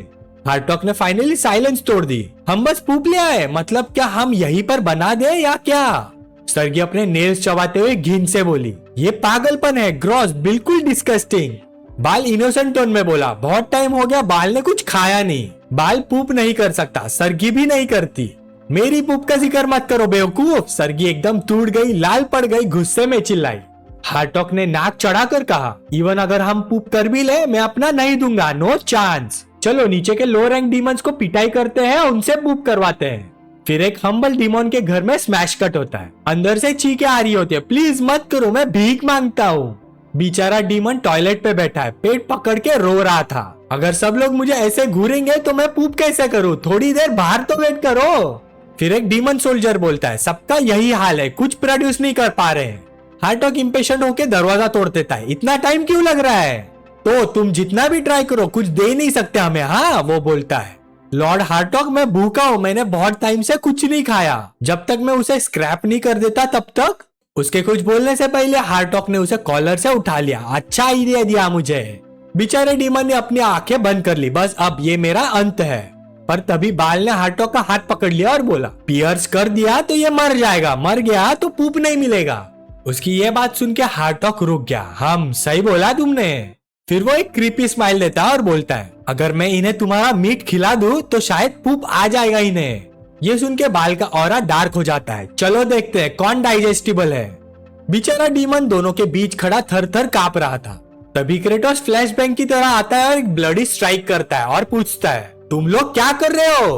हार्टॉक ने फाइनली साइलेंस तोड़ दी। हम बस पूप ले आए, मतलब क्या हम यहीं पर बना दे या क्या? सर्गी अपने नेल्स चबाते हुए घिन से बोली, ये पागलपन है, ग्रॉस, बिल्कुल डिस्गस्टिंग। बाल इनोसेंट टोन में बोला, बहुत टाइम हो गया बाल ने कुछ खाया नहीं। बाल पूप नहीं कर सकता, सर्गी भी नहीं करती। मेरी पूप का जिक्र मत करो बेवकूफ। सर्गी एकदम टूट गई, लाल पड़ गई, गुस्से में चिल्लाई। हार्टॉक ने नाक चढ़ाकर कहा, इवन अगर हम पूप कर भी ले मैं अपना नहीं दूंगा, नो चांस। चलो नीचे के लो रैंक डीमंस को पिटाई करते हैं, उनसे पूप करवाते हैं। फिर एक हम्बल डीमन के घर में स्मैश कट होता है। अंदर से चीखें आ रही होती है, प्लीज मत करो, मैं भीख मांगता हूँ। बेचारा डीमन टॉयलेट पे बैठा है, पेट पकड़ के रो रहा था। अगर सब लोग मुझे ऐसे घूरेंगे तो मैं पूप कैसे करूँ? थोड़ी देर बाहर तो वेट करो। फिर एक डीमन सोल्जर बोलता है, सबका यही हाल है, कुछ प्रोड्यूस नहीं कर पा रहे हैं। हार्टॉक इंपेशेंट होकर दरवाजा तोड़ देता है, इतना टाइम क्यों लग रहा है? तो तुम जितना भी ट्राई करो कुछ दे नहीं सकते हमें, हाँ वो बोलता है। लॉर्ड हार्टॉक, मैं भूखा हूँ, मैंने बहुत टाइम से कुछ नहीं खाया। जब तक मैं उसे स्क्रैप नहीं कर देता तब तक। उसके कुछ बोलने से पहले हार्टॉक ने उसे कॉलर से उठा लिया। अच्छा आइडिया दिया मुझे। बेचारे डीमन ने अपनी आंखें बंद कर ली, बस अब ये मेरा अंत है। पर तभी बाल ने हार्टॉक का हाथ पकड़ लिया और बोला, पियर्स कर दिया तो ये मर जाएगा, मर गया तो पूप नहीं मिलेगा। उसकी ये बात सुन के हार्टॉक रुक गया। हम सही बोला तुमने। फिर वो एक क्रीपी स्माइल देता है और बोलता है, अगर मैं इन्हें तुम्हारा मीट खिला दूं तो शायद पूप आ जाएगा इन्हें। ये सुन के बाल का ऑरा डार्क हो जाता है। चलो देखते हैं कौन डाइजेस्टिबल है। बेचारा डीमन दोनों के बीच खड़ा थर थर कांप रहा था। तभी क्रेटोस फ्लैशबैंक की तरह आता है और एक ब्लडी स्ट्राइक करता है और पूछता है, तुम लोग क्या कर रहे हो?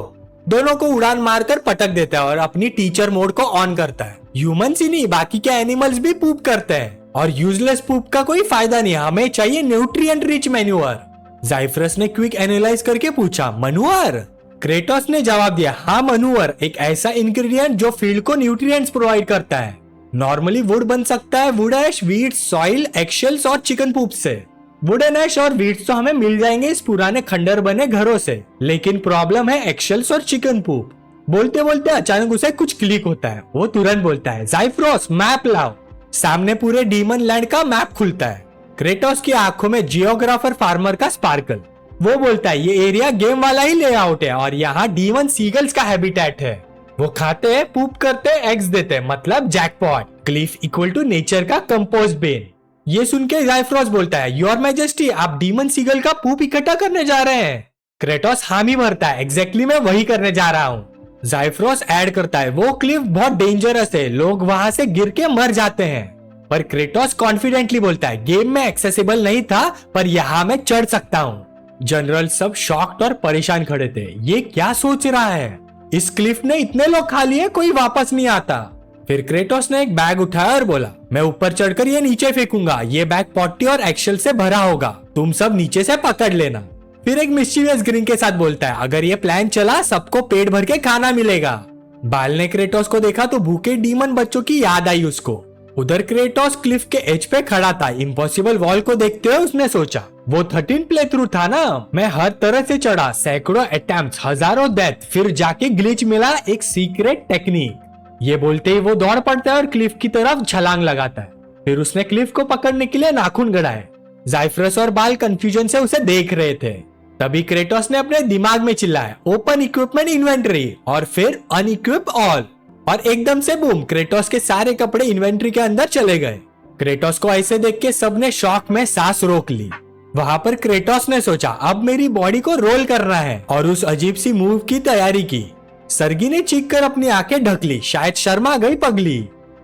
दोनों को उड़ान मारकर पटक देता है और अपनी टीचर मोड को ऑन करता है। ह्यूमंस ही नहीं बाकी के एनिमल्स भी पूप करते हैं और यूजलेस पूप का कोई फायदा नहीं, हमें चाहिए न्यूट्रिएंट रिच मैन्यूअर। जाइफ्रस ने क्विक एनालाइज करके पूछा, मनुअर? क्रेटोस ने जवाब दिया, हाँ मनुअर, एक ऐसा इंग्रेडिएंट जो फील्ड को न्यूट्रिएंट्स प्रोवाइड करता है। नॉर्मली वुड बन सकता है wood ash, wheats, soil, eggshells और चिकन पूप से। वुडन ऐश और वीट्स तो हमें मिल जाएंगे इस पुराने खंडर बने घरों से, लेकिन प्रॉब्लम है एक्शेल्स और चिकन पूप। बोलते बोलते अचानक उसे कुछ क्लिक होता है। वो तुरंत बोलता है, जाइफ्रोस मैप लाओ। सामने पूरे डीमन लैंड का मैप खुलता है। क्रेटोस की आंखों में जियोग्राफर फार्मर का स्पार्कल। वो बोलता है, ये एरिया गेम वाला ही लेआउट है और यहाँ डीमन सीगल्स का हैबिटेट है। वो खाते हैं, पूप करते हैं, एग्स देते हैं, मतलब jackpot. Cliff equal to nature का कंपोस्ट बेन। ये सुन के जाइफ्रोस बोलता है, योर मैजेस्टी, आप डीमन सीगल का पूप इकट्ठा करने जा रहे हैं? क्रेटोस हामी भरता है, एग्जैक्टली मैं वही करने जा रहा हूँ। जाइफ्रोस ऐड करता है, वो क्लिफ बहुत डेंजरस है, लोग वहां से गिर के मर जाते हैं। पर क्रेटोस कॉन्फिडेंटली बोलता है, गेम में एक्सेसिबल नहीं था पर यहाँ मैं चढ़ सकता हूँ। जनरल सब शॉक्ड और परेशान खड़े थे। ये क्या सोच रहा है? इस क्लिफ ने इतने लोग खा लिए, कोई वापस नहीं आता। फिर क्रेटोस ने एक बैग उठाया और बोला, मैं ऊपर चढ़कर ये नीचे फेंकूंगा। ये बैग पॉटी और एक्शेल से भरा होगा, तुम सब नीचे से पकड़ लेना। फिर एक मिस्चीवियस ग्रिन के साथ बोलता है, अगर ये प्लान चला सबको पेट भर के खाना मिलेगा। बाल ने क्रेटोस को देखा तो भूखे डीमन बच्चों की याद आई उसको। उधर क्रेटोस क्लिफ के एज पे खड़ा था। इम्पॉसिबल वॉल को देखते हुए उसने सोचा, वो 13 प्ले थ्रू था ना, मैं हर तरह से चढ़ा, सैकड़ों अटेम्प्ट्स, हजारों डेथ, फिर जाके ग्लिच मिला, एक सीक्रेट टेक्निक। ये बोलते ही वो दौड़ पड़ता है और क्लिफ की तरफ छलांग लगाता है। फिर उसने क्लिफ को पकड़ने के लिए नाखून गड़ाए। ज़ाइफरस और बाल कंफ्यूजन से उसे देख रहे थे। तभी क्रेटोस ने अपने दिमाग में चिल्लाया, ओपन इक्विपमेंट इन्वेंटरी, और फिर अनइक्विप ऑल, और एकदम से बूम, क्रेटोस के सारे कपड़े इन्वेंटरी के अंदर चले गए। क्रेटोस को ऐसे देख के सबने शॉक में सांस रोक ली। वहां पर क्रेटोस ने सोचा, अब मेरी बॉडी को रोल करना है, और उस अजीब सी मूव की तैयारी की। सर्गी ने चीख कर अपनी आंखें ढक ली, शायद शर्मा गई पगली।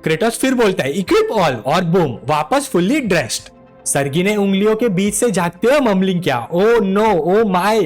क्रेटोस फिर बोलता है, इक्विप ऑल, और बूम, वापस फुल्ली ड्रेस्ड। सर्गी ने उंगलियों के बीच से झांकते हुए मम्बलिंग किया, ओ नो, ओ माय।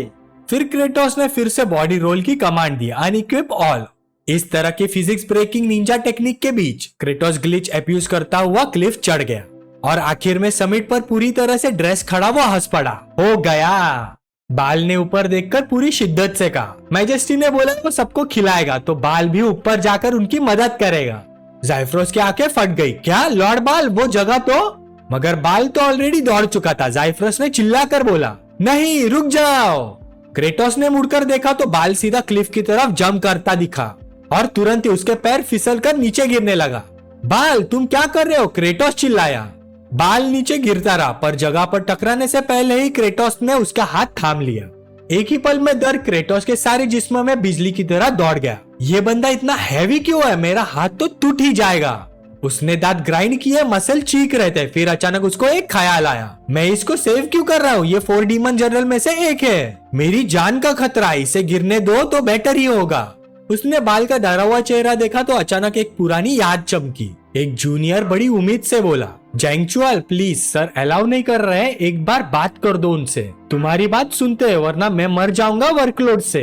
फिर क्रेटोस ने फिर से बॉडी रोल की कमांड दी, अनइक्विप ऑल। इस तरह की फिजिक्स ब्रेकिंग निंजा टेक्निक के बीच क्रेटोस ग्लिच अब्यूज करता हुआ क्लिफ चढ़ गया, और आखिर में समिट पर पूरी तरह से ड्रेस खड़ा हुआ हंस पड़ा, हो गया। बाल ने ऊपर देखकर पूरी शिद्दत से कहा, मैजेस्टी ने बोला वो सबको खिलाएगा, तो बाल भी ऊपर जाकर उनकी मदद करेगा। ज़ाइफरस की आंखें फट गई, क्या लॉर्ड बाल, वो जगह तो? मगर बाल तो ऑलरेडी दौड़ चुका था। ज़ाइफरस ने चिल्लाकर बोला, नहीं रुक जाओ। क्रेटोस ने मुड़कर देखा तो बाल सीधा क्लिफ की तरफ जंप करता दिखा, और तुरंत ही उसके पैर फिसल कर नीचे गिरने लगा। बाल तुम क्या कर रहे हो? क्रेटोस चिल्लाया। बाल नीचे गिरता रहा, पर जगह पर टकराने से पहले ही क्रेटोस ने उसका हाथ थाम लिया। एक ही पल में दर्द क्रेटोस के सारे जिस्म में बिजली की तरह दौड़ गया। ये बंदा इतना हैवी क्यों है? मेरा हाथ तो टूट ही जाएगा। उसने दांत ग्राइंड किए, मसल चीख रहे थे। फिर अचानक उसको एक ख्याल आया, मैं इसको सेव क्यों कर रहा हूँ? ये 4 डीमन जनरल में से एक है, मेरी जान का खतरा, इसे गिरने दो तो बेटर ही होगा। उसने बाल का डरा हुआ चेहरा देखा तो अचानक एक पुरानी याद चमकी। एक जूनियर बड़ी उम्मीद से बोला, जैंगचुअल प्लीज सर अलाउ नहीं कर रहे, एक बार बात कर दो उनसे, तुम्हारी बात सुनते हैं वरना मैं मर जाऊंगा वर्कलोड से।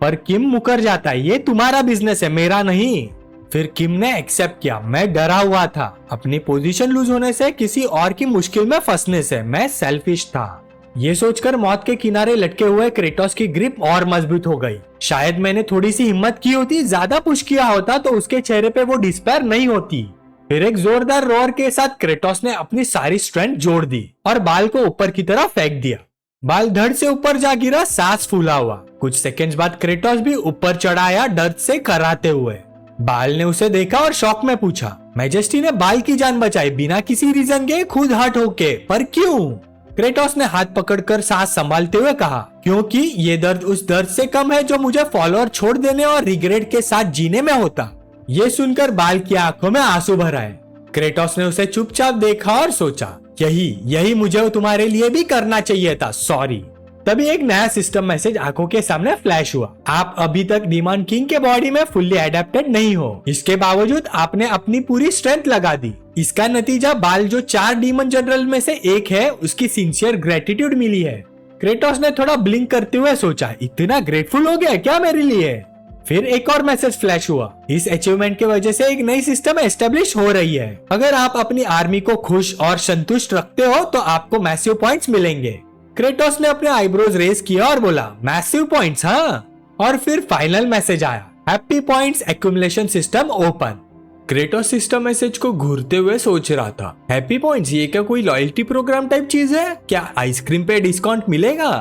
पर किम मुकर जाता है, ये तुम्हारा बिजनेस है, मेरा नहीं। फिर किम ने एक्सेप्ट किया, मैं डरा हुआ था अपनी पोजीशन लूज होने से, किसी और की मुश्किल में फंसने से, मैं सेल्फिश था। ये सोचकर मौत के किनारे लटके हुए क्रेटोस की ग्रिप और मजबूत हो गई। शायद मैंने थोड़ी सी हिम्मत की होती, ज्यादा पुश किया होता तो उसके चेहरे पे वो डिस्पेयर नहीं होती। फिर एक जोरदार रोर के साथ क्रेटोस ने अपनी सारी स्ट्रेंथ जोड़ दी और बाल को ऊपर की तरफ फेंक दिया। बाल धड़ से ऊपर जा गिरा, सांस फूला हुआ। कुछ सेकंड्स बाद क्रेटोस भी ऊपर चढ़ा आया, दर्द से कराते हुए। बाल ने उसे देखा और शॉक में पूछा, मैजेस्टी ने बाल की जान बचाई बिना किसी रीजन के, खुद हर्ट होके, पर क्यों? क्रेटोस ने हाथ पकड़कर सांस संभालते हुए कहा, क्योंकि ये दर्द उस दर्द से कम है जो मुझे फॉलोअर छोड़ देने और रिग्रेट के साथ जीने में होता। ये सुनकर बाल की आंखों में आंसू भर आए। क्रेटोस ने उसे चुपचाप देखा और सोचा, यही मुझे तुम्हारे लिए भी करना चाहिए था, सॉरी। तभी एक नया सिस्टम मैसेज आंखों के सामने फ्लैश हुआ, आप अभी तक डीमन किंग के बॉडी में फुल्ली एडेप्टेड नहीं हो, इसके बावजूद आपने अपनी पूरी स्ट्रेंथ लगा दी। इसका नतीजा बाल जो 4 डीमन जनरल में से एक है, उसकी सिंसियर ग्रेटिट्यूड मिली है। क्रेटोस ने थोड़ा ब्लिंक करते हुए सोचा, इतना ग्रेटफुल हो गया क्या मेरे लिए? फिर एक और मैसेज फ्लैश हुआ, इस अचीवमेंट की वजह से एक नई सिस्टम एस्टेब्लिश हो रही है। अगर आप अपनी आर्मी को खुश और संतुष्ट रखते हो तो आपको मैसिव पॉइंट्स मिलेंगे। क्रेटोस ने अपने आईब्रोज रेज किया और बोला, मैसिव पॉइंट्स? हाँ। और फिर फाइनल मैसेज आया, happy points accumulation system open. Kratos system message को घूरते हुए सोच रहा था, हैप्पी पॉइंट्स, ये क्या कोई लॉयल्टी प्रोग्राम टाइप चीज है? क्या आइसक्रीम पे डिस्काउंट मिलेगा?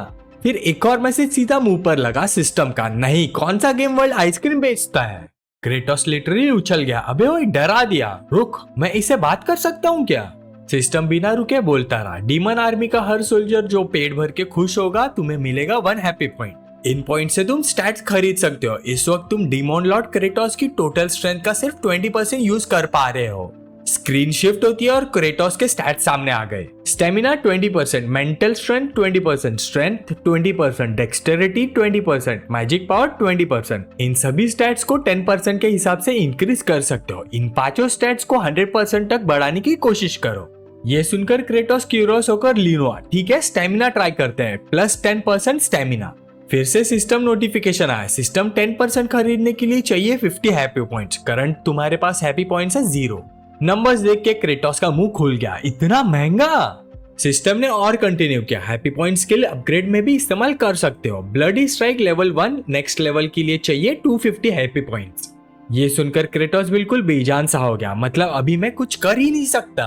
फिर एक और मैसेज सीधा मुंह पर लगा सिस्टम का, नहीं, कौन सा गेम वर्ल्ड आइसक्रीम बेचता है? क्रेटोस लिटरली उछल गया, अबे वो डरा दिया, रुक, मैं इसे बात कर सकता हूँ क्या? सिस्टम बिना रुके बोलता रहा, डीमन आर्मी का हर सोल्जर जो पेट भर के खुश होगा तुम्हें मिलेगा 1 हैप्पी पॉइंट। इन पॉइंट से तुम स्टैट्स खरीद सकते हो। इस वक्त तुम डीमन लॉर्ड क्रेटोस की टोटल स्ट्रेंथ का सिर्फ 20% यूज कर पा रहे हो। स्क्रीन शिफ्ट होती है और क्रेटोस के स्टैट्स सामने आ गए। Stamina 20%, mental strength 20%, strength 20%, dexterity 20%, magic power 20%। इन सभी स्टैट्स को 10% के हिसाब से इंक्रीज कर सकते हो। इन पांचों स्टैट्स को 100% तक बढ़ाने की कोशिश करो। ये सुनकर क्रेटोस क्यूरियस होकर लीन हुआ, ठीक है स्टेमिना ट्राई करते हैं, प्लस 10% स्टेमिना। फिर से सिस्टम नोटिफिकेशन आया, सिस्टम 10% खरीदने के लिए चाहिए 50 हैप्पी पॉइंट्स, करंट तुम्हारे पास हैप्पी पॉइंट्स है 0। नंबर्स देख के क्रेटोस का मुंह खुल गया, इतना महंगा? सिस्टम ने और कंटिन्यू किया, हैप्पी पॉइंट स्किल अपग्रेड में भी इस्तेमाल कर सकते हो। Bloody strike level 1 next level के लिए चाहिए 250 हैप्पी पॉइंट्स। ये सुनकर क्रेटोस बिल्कुल बेजान सा हो गया, मतलब अभी मैं कुछ कर ही नहीं सकता।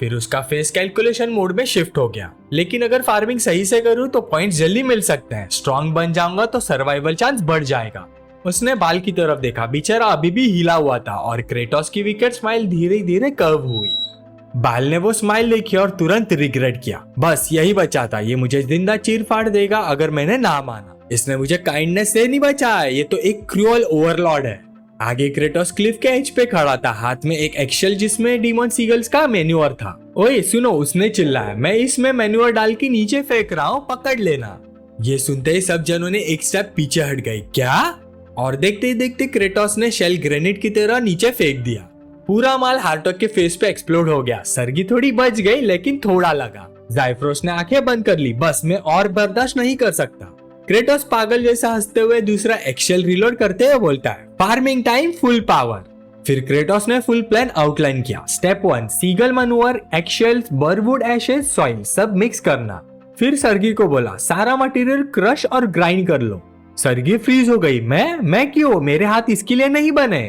फिर उसका फेस कैलकुलेशन मोड में शिफ्ट हो गया, लेकिन अगर फार्मिंग सही से करूँ तो पॉइंट्स जल्दी मिल सकते हैं, स्ट्रॉन्ग बन जाऊंगा तो सर्वाइवल चांस बढ़ जाएगा। उसने बाल की तरफ देखा, बेचारा अभी भी हिला हुआ था और क्रेटोस की विकेट स्माइल धीरे धीरे कर्व हुई। बाल ने वो स्माइल देखी और तुरंत रिग्रेट किया, बस यही बचा था, ये मुझे जिंदा चीर फाड़ देगा अगर मैंने ना माना। इसने मुझे काइंडनेस से नहीं बचाया, ये तो एक क्रूअल ओवरलॉर्ड है। आगे क्रेटोस क्लिफ के एज पे खड़ा था, हाथ में एक एक्सेल जिसमें डीमन सीगल्स का मेन्यूअर था। ओए सुनो, उसने चिल्लाया, मैं इसमें मेन्यूअर डाल के नीचे फेंक रहा हूँ, पकड़ लेना। ये सुनते ही सब जनों ने एक स्टेप पीछे हट गए। क्या? और देखते ही देखते क्रेटोस ने शेल ग्रेनेड की तरह नीचे फेंक दिया। पूरा माल हार्टॉग के फेस पे एक्सप्लोड हो गया। सरगी थोड़ी बच गई, लेकिन थोड़ा लगा। ज़ाइफ्रोस ने आंखें बंद कर ली, बस मैं और बर्दाश्त नहीं कर सकता। क्रेटोस पागल जैसा हंसते हुए दूसरा एक्सेल रिलोड करते हुए बोलता है, फार्मिंग टाइम, फुल पावर। फिर क्रेटोस ने फुल प्लान आउटलाइन किया। स्टेप 1, सीगल मनूअर, एक्सेल्स, बर्वुड एशेज, सॉइल सब मिक्स करना। फिर सरगी को बोला, सारा मटेरियल क्रश और ग्राइंड कर लो। सरगी फ्रीज हो गई। मैं क्यों? मेरे हाथ इसके लिए नहीं बने।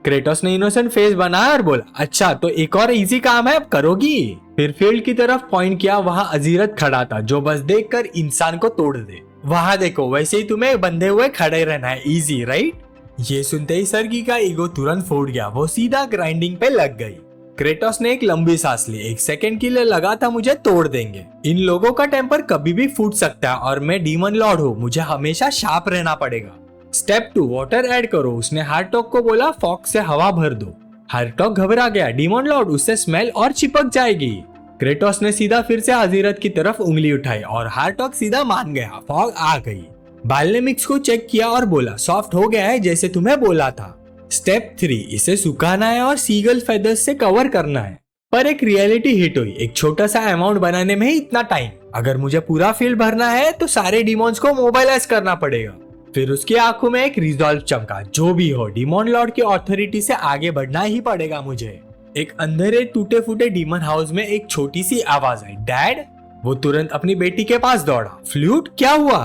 क्रेटोस ने इनोसेंट फेस बनाया और बोला, अच्छा तो एक और इजी काम है, अब करोगी? फिर फील्ड की तरफ पॉइंट किया, वहां अजीरत खड़ा था जो बस देखकर इंसान को तोड़ दे। वहां देखो, वैसे ही तुम्हें बंधे हुए खड़े रहना है, इजी राइट? ये सुनते ही सरगी का ईगो तुरंत फूट गया, वो सीधा ग्राइंडिंग पे लग गई। क्रेटोस ने एक लंबी सांस ली, 1 सेकंड के लिए लगा था मुझे तोड़ देंगे। इन लोगों का टेम्पर कभी भी फूट सकता है और मैं डीमन लॉर्ड हूँ, मुझे हमेशा शार्प रहना पड़ेगा। स्टेप 2, वाटर ऐड करो। उसने हार्टॉग को बोला, फॉग से हवा भर दो। हार्टॉग घबरा गया, डीमन लॉर्ड, उससे स्मेल और चिपक जाएगी। क्रेटोस ने सीधा फिर से हजीरत की तरफ उंगली उठाई और हार्टॉग सीधा मान गया, फॉग आ गई। बाल ने मिक्स को चेक किया और बोला, सॉफ्ट हो गया है जैसे तुम्हें बोला था। स्टेप 3, इसे सुखाना है और सीगल फेदर्स से कवर करना है। पर एक रियलिटी हिट हुई, एक छोटा सा अमाउंट बनाने में ही इतना टाइम। अगर मुझे पूरा फील्ड भरना है तो सारे डिमोन्स को मोबाइलाइज करना पड़ेगा। फिर उसकी आंखों में एक रिजॉल्व चमका, जो भी हो डीमन लॉर्ड की अथॉरिटी से आगे बढ़ना ही पड़ेगा मुझे। एक अंधेरे टूटे फूटे डीमन हाउस में एक छोटी सी आवाज आई, डैड। वो तुरंत अपनी बेटी के पास दौड़ा। फ्लूट, क्या हुआ?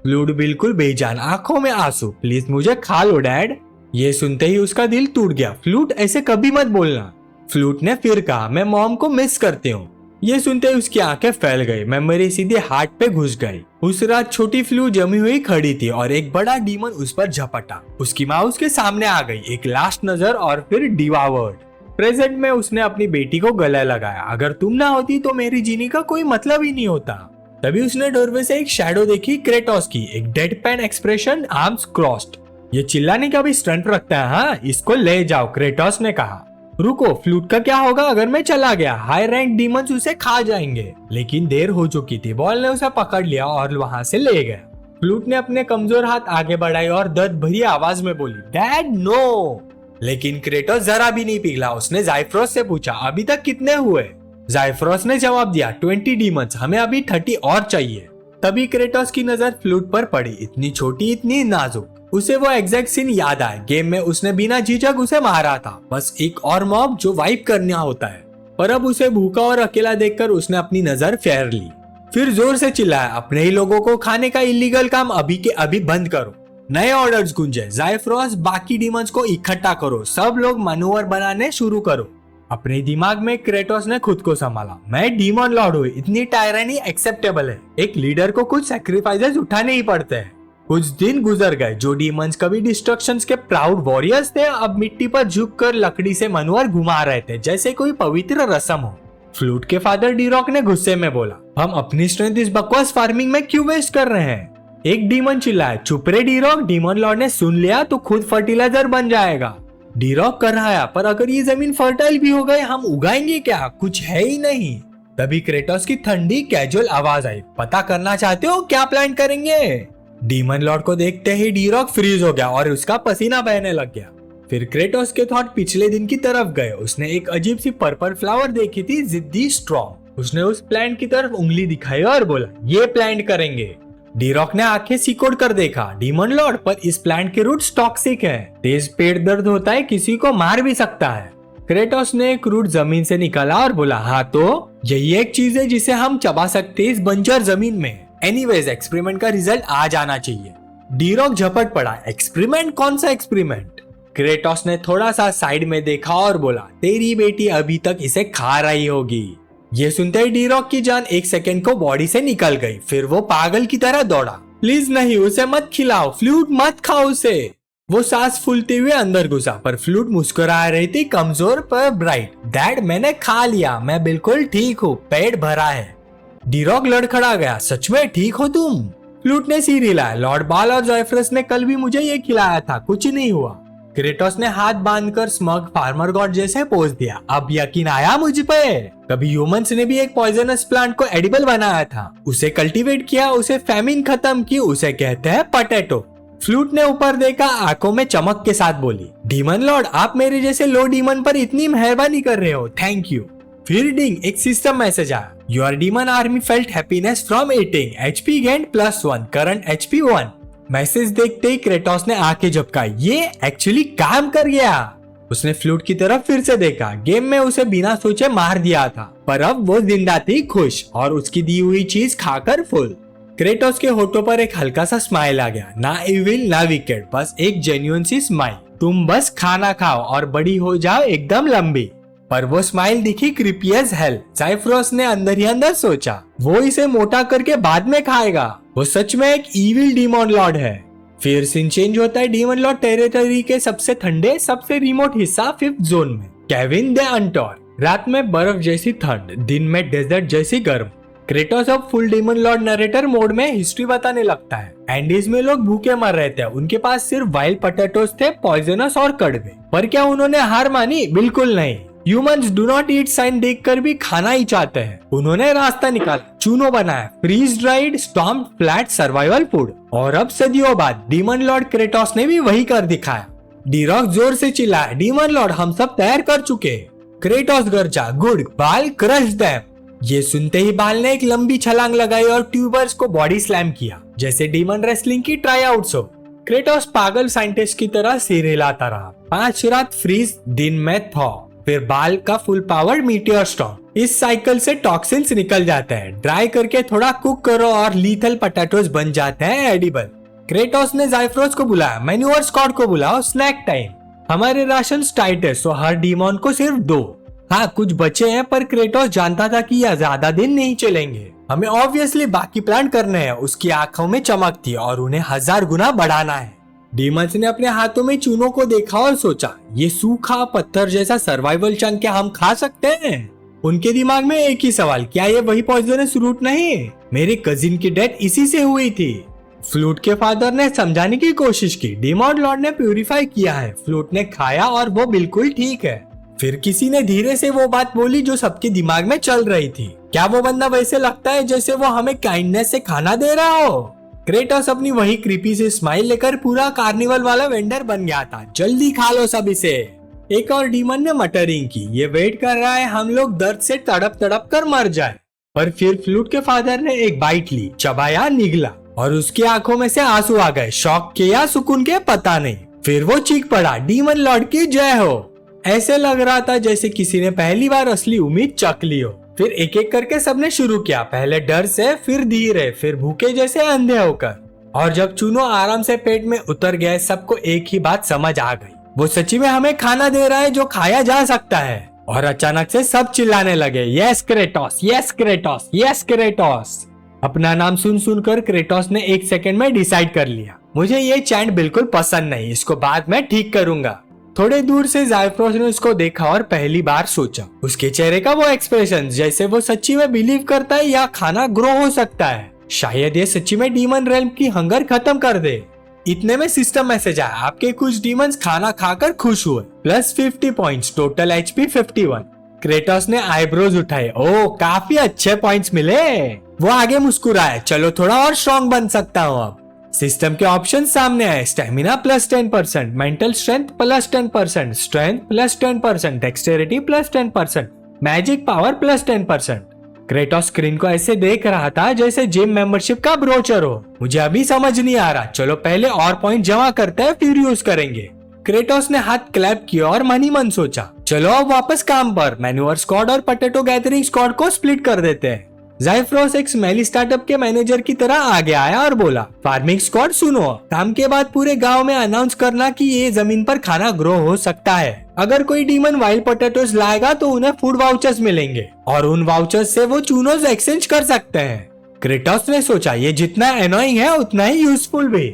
फ्लूट बिल्कुल बेजान, आंखों में आंसू, प्लीज मुझे खा लो डैड। ये सुनते ही उसका दिल टूट गया। फ्लूट, ऐसे कभी मत बोलना। फ्लूट ने फिर कहा, मैं मॉम को मिस करती हूँ। ये सुनते ही उसकी आंखें फैल गई, मेमोरी सीधे हार्ट पे घुस गई। उस रात छोटी फ्लू जमी हुई खड़ी थी और एक बड़ा डीमन उस पर झपटा। उसकी माँ उसके सामने आ गई, एक लास्ट नजर और फिर डिवावर्ड। प्रेजेंट में उसने अपनी बेटी को गले लगाया, अगर तुम ना होती तो मेरी जीने का कोई मतलब ही नहीं होता। तभी उसने डोरवे से एक शैडो देखी, क्रेटोस की, एक deadpan expression, arms crossed. ये चिल्लाने का भी स्टंट रखता है, हाँ इसको ले जाओ, क्रेटोस ने कहा। रुको, फ्लूट का क्या होगा अगर मैं चला गया? हाई रैंक डीमंस उसे खा जाएंगे। लेकिन देर हो चुकी थी, बॉल ने उसे पकड़ लिया और वहां से ले गया। फ्लूट ने अपने कमजोर हाथ आगे बढ़ाए और दर्द भरी आवाज में बोली, डैड नो। लेकिन क्रेटोस जरा भी नहीं पिघला। उसने ज़ाइफ्रोस से पूछा, अभी तक कितने हुए? ज़ाइफ्रोस ने जवाब दिया, 20 डीमंस, हमें अभी 30 और चाहिए। तभी क्रेटोस की नजर फ्लूट पर पड़ी, इतनी छोटी, इतनी नाजुक। उसे वो एग्जैक्ट सीन याद आया, गेम में उसने बिना झिझक उसे मारा था, बस एक और मॉब जो वाइप करना होता है। पर अब उसे भूखा और अकेला देखकर उसने अपनी नजर फेर ली। फिर जोर से चिल्लाया, अपने ही लोगों को खाने का इलीगल काम अभी के अभी बंद करो। नए ऑर्डर्स गूंजे, ज़ाइफ्रोस, बाकी डीमंस को इकट्ठा करो, सब लोग मनूवर बनाने शुरू करो। अपने दिमाग में क्रेटोस ने खुद को संभाला, मैं डीमन लॉर्ड हूँ, इतनी टायरानी एक्सेप्टेबल है। एक लीडर को कुछ सैक्रिफाइसेस उठाने ही पड़ते हैं। कुछ दिन गुजर गए। जो डीमंस कभी डिस्ट्रक्शंस के प्राउड वॉरियर्स थे, अब मिट्टी पर झुककर लकड़ी से मनूवर घुमा रहे थे, जैसे कोई पवित्र रस्म हो। फ्लूट के फादर डीरॉक ने गुस्से में बोला, हम अपनी स्ट्रेंथ इस बकवास फार्मिंग में क्यों वेस्ट कर रहे हैं? एक डीमन चिल्लाया, चुप रे डीरॉक, डीमन लॉर्ड ने सुन लिया तो खुद फर्टिलाइजर बन जाएगा। डीरॉक कर रहा है, पर अगर ये जमीन फर्टाइल भी हो गए, हम उगाएंगे क्या? कुछ है ही नहीं। तभी क्रेटोस की ठंडी कैजुअल आवाज आई, पता करना चाहते हो क्या प्लान करेंगे? डीमन लॉर्ड को देखते ही डीरॉक फ्रीज हो गया और उसका पसीना बहने लग गया। फिर क्रेटोस के थॉट पिछले दिन की तरफ गए। उसने एक अजीब सी पर्पल फ्लावर देखी थी, जिद्दी स्ट्रॉन्ग। उसने उस प्लांट की तरफ उंगली दिखाई और बोला, ये प्लांट करेंगे। डीरॉक ने आंखें सिकोड़ कर देखा, डीमन लॉर्ड, पर इस प्लांट के रूट्स टॉक्सिक है, तेज पेट दर्द होता है, किसी को मार भी सकता है। क्रेटोस ने एक रूट जमीन से निकाला और बोला, हाँ तो यही एक चीज है जिसे हम चबा सकते हैं इस बंजर जमीन में। एनीवेज, एक्सपेरिमेंट का रिजल्ट आ जाना चाहिए। डीरॉक झपट पड़ा, एक्सपेरिमेंट? कौन सा एक्सपेरिमेंट? क्रेटोस ने थोड़ा सा साइड में देखा और बोला, तेरी बेटी अभी तक इसे खा रही होगी। ये सुनते ही डी-रॉक की जान एक सेकंड को बॉडी से निकल गई। फिर वो पागल की तरह दौड़ा। प्लीज नहीं, उसे मत खिलाओ, फ्लूट मत खाओ उसे। वो सांस फूलते हुए अंदर घुसा, पर फ्लूट मुस्कुरा रही थी, कमजोर पर ब्राइट। डैड, मैंने खा लिया, मैं बिल्कुल ठीक हूँ, पेट भरा है। डी-रॉक लड़खड़ा गया, सच में ठीक हो तुम? फ्लूट ने सिर हिलाया। लॉर्ड बाल और ज़ाइफरस ने कल भी मुझे ये खिलाया था, कुछ नहीं हुआ। क्रेटोस ने हाथ बांधकर स्मग फार्मर गॉड जैसे पोज दिया। अब यकीन आया मुझ पे? कभी ह्यूमंस ने भी एक पॉइजनस प्लांट को एडिबल बनाया था, उसे कल्टीवेट किया, उसे फैमिन खत्म की, उसे कहते हैं पोटैटो। फ्लूट ने ऊपर देखा, आंखों में चमक के साथ बोली, डीमन लॉर्ड, आप मेरे जैसे लो डीमन पर इतनी मेहरबानी कर रहे हो, थैंक यू। फिर डिंग, एक सिस्टम मैसेज आया। Your demon army felt happiness from eating, HP gained +1, current HP 1। Message देखते ही क्रेटोस ने आंखें झपकाई, ये एक्चुअली काम कर गया। उसने फ्लूट की तरफ फिर से देखा। गेम में उसे बिना सोचे मार दिया था, पर अब वो जिंदा थी, खुश, और उसकी दी हुई चीज खाकर फुल। क्रेटोस के होठों पर एक हल्का सा स्माइल आ गया, ना इविल ना विकेट, बस एक जेन्युइन सी स्माइल। तुम बस खाना खाओ और बड़ी हो जाओ एकदम लंबी। पर वो स्माइल दिखी क्रीपी एज हेल। ज़ाइफरस ने अंदर ही अंदर सोचा, वो इसे मोटा करके बाद में खाएगा। वो सच में एक इविल डीमन लॉर्ड है। फिर सीन चेंज होता है डीमन लॉर्ड टेरिटरी के सबसे ठंडे, सबसे रिमोट हिस्सा 5th जोन में, केविन द अंटोर। रात में बर्फ जैसी ठंड, दिन में डेजर्ट जैसी गर्म। क्रेटोस अब full demon Lord narrator mode में हिस्ट्री बताने लगता है। एंडीज में लोग भूखे मर रहे थे, उनके पास सिर्फ वाइल्ड पोटैटोस थे, पॉइजनस और कड़वे। पर क्या उन्होंने हार मानी? बिल्कुल नहीं। Humans do not eat sign देखकर भी खाना ही चाहते हैं। उन्होंने रास्ता निकाला, चूनो बनाया, freeze dried, stomp flat survival food. और अब सदियों बाद डीमन लॉर्ड क्रेटोस ने भी वही कर दिखाया। डी-रॉक जोर से चिल्लाया, डीमन लॉर्ड, हम सब तैयार कर चुके। क्रेटोस गरजा, गुड, बाल क्रश देम। ये सुनते ही बाल ने एक लंबी छलांग लगाई और ट्यूबर्स को बॉडी स्लैम किया, जैसे डीमन रेसलिंग की ट्राई आउट्स हो। क्रेटोस पागल साइंटिस्ट की तरह सिर हिलाता रहा। 5 रात फ्रीज, दिन में थॉ, फिर बाल का फुल पावर मीटियोर स्टॉर्म। इस साइकिल से टॉक्सिन्स निकल जाते हैं, ड्राई करके थोड़ा कुक करो और लीथल पोटैटोस बन जाते हैं एडिबल। क्रेटोस ने ज़ाइफरस को बुलाया, मैन्यूअर स्क्वाड को बुलाओ, स्नैक टाइम। हमारे राशन टाइट है, सो हर डीमन को सिर्फ 2। हाँ, कुछ बचे हैं, पर क्रेटोस जानता था कि यह ज्यादा दिन नहीं चलेंगे। हमें ऑब्वियसली बाकी प्लान करने हैं। उसकी आंखों में चमक थी और उन्हें 1000 गुना बढ़ाना है। डीमंस ने अपने हाथों में चूनों को देखा और सोचा, ये सूखा पत्थर जैसा सर्वाइवल चंक क्या हम खा सकते हैं? उनके दिमाग में एक ही सवाल, क्या ये वही पॉइजनस रूट नहीं? मेरे कजिन की डेथ इसी से हुई थी। फ्लूट के फादर ने समझाने की कोशिश की, डीमन लॉर्ड ने प्यूरिफाई किया है, फ्लूट ने खाया और वो बिल्कुल ठीक है। फिर किसी ने धीरे से वो बात बोली जो सबके दिमाग में चल रही थी, क्या वो बंदा वैसे लगता है जैसे वो हमें काइंडनेस से खाना दे रहा हो? क्रेटोस अपनी वही क्रीपी से स्माइल लेकर पूरा कार्निवल वाला वेंडर बन गया था। जल्दी खा लो सब इसे। एक और डीमन ने मटरिंग की, ये वेट कर रहा है हम लोग दर्द से तड़प तड़प कर मर जाए। पर फिर फ्लूट के फादर ने एक बाइट ली, चबाया, निगला, और उसकी आंखों में से आंसू आ गए, शौक के या सुकून के पता नहीं। फिर वो चीख पड़ा, डीमन लॉर्ड की जय हो। ऐसे लग रहा था जैसे किसी ने पहली बार असली उम्मीद चख ली हो। फिर एक एक करके सबने शुरू किया, पहले डर से, फिर धीरे, फिर भूखे जैसे अंधे होकर। और जब चूनो आराम से पेट में उतर गए, सबको एक ही बात समझ आ गई, वो सच्ची में हमें खाना दे रहा है जो खाया जा सकता है। और अचानक से सब चिल्लाने लगे, yes Kratos, yes Kratos, yes Kratos. अपना नाम सुन सुनकर क्रेटोस ने 1 सेकंड में डिसाइड कर लिया, मुझे ये चैंट बिल्कुल पसंद नहीं, इसको बाद में ठीक करूंगा। थोड़े दूर से ज़ाइफरस ने उसको देखा और पहली बार सोचा, उसके चेहरे का वो एक्सप्रेशन, जैसे वो सच्ची में बिलीव करता है या खाना ग्रो हो सकता है। शायद ये सच्ची में डीमन रेल्म की हंगर खत्म कर दे। इतने में सिस्टम मैसेज आया, आपके कुछ डीमंस खाना खाकर खुश हुए, +50 पॉइंट्स, टोटल HP 51। क्रेटोस ने आईब्रोज उठाए, ओह काफी अच्छे पॉइंट्स मिले। वो आगे मुस्कुराया, चलो थोड़ा और स्ट्रॉन्ग बन सकता हूँ अब। सिस्टम के ऑप्शन सामने आए, stamina +10%, mental strength +10%, strength +10%, dexterity +10%, magic power +10%। Kratos screen को ऐसे देख रहा था जैसे जिम मेंबरशिप का ब्रोचर हो। मुझे अभी समझ नहीं आ रहा, चलो पहले और पॉइंट जमा करते हैं, फिर यूज करेंगे। क्रेटोस ने हाथ क्लैप किया और मन ही मन सोचा, चलो अब वापस काम पर। मैन्यूअर स्क्वाड और पोटैटो गैदरिंग स्क्वाड को स्प्लिट कर देते हैं। ज़ाइफ्रोस एक स्मेली स्टार्टअप के मैनेजर की तरह आगे आया और बोला, फार्मिंग स्क्वाड सुनो, काम के बाद पूरे गांव में अनाउंस करना कि ये जमीन पर खाना ग्रो हो सकता है। अगर कोई डीमन वाइल्ड पोटैटोस लाएगा तो उन्हें फूड वाउचर्स मिलेंगे और उन वाउचर्स से वो चूनोज एक्सचेंज कर सकते हैं। क्रेटोस ने सोचा ये जितना एनोइंग है उतना ही यूजफुल भी।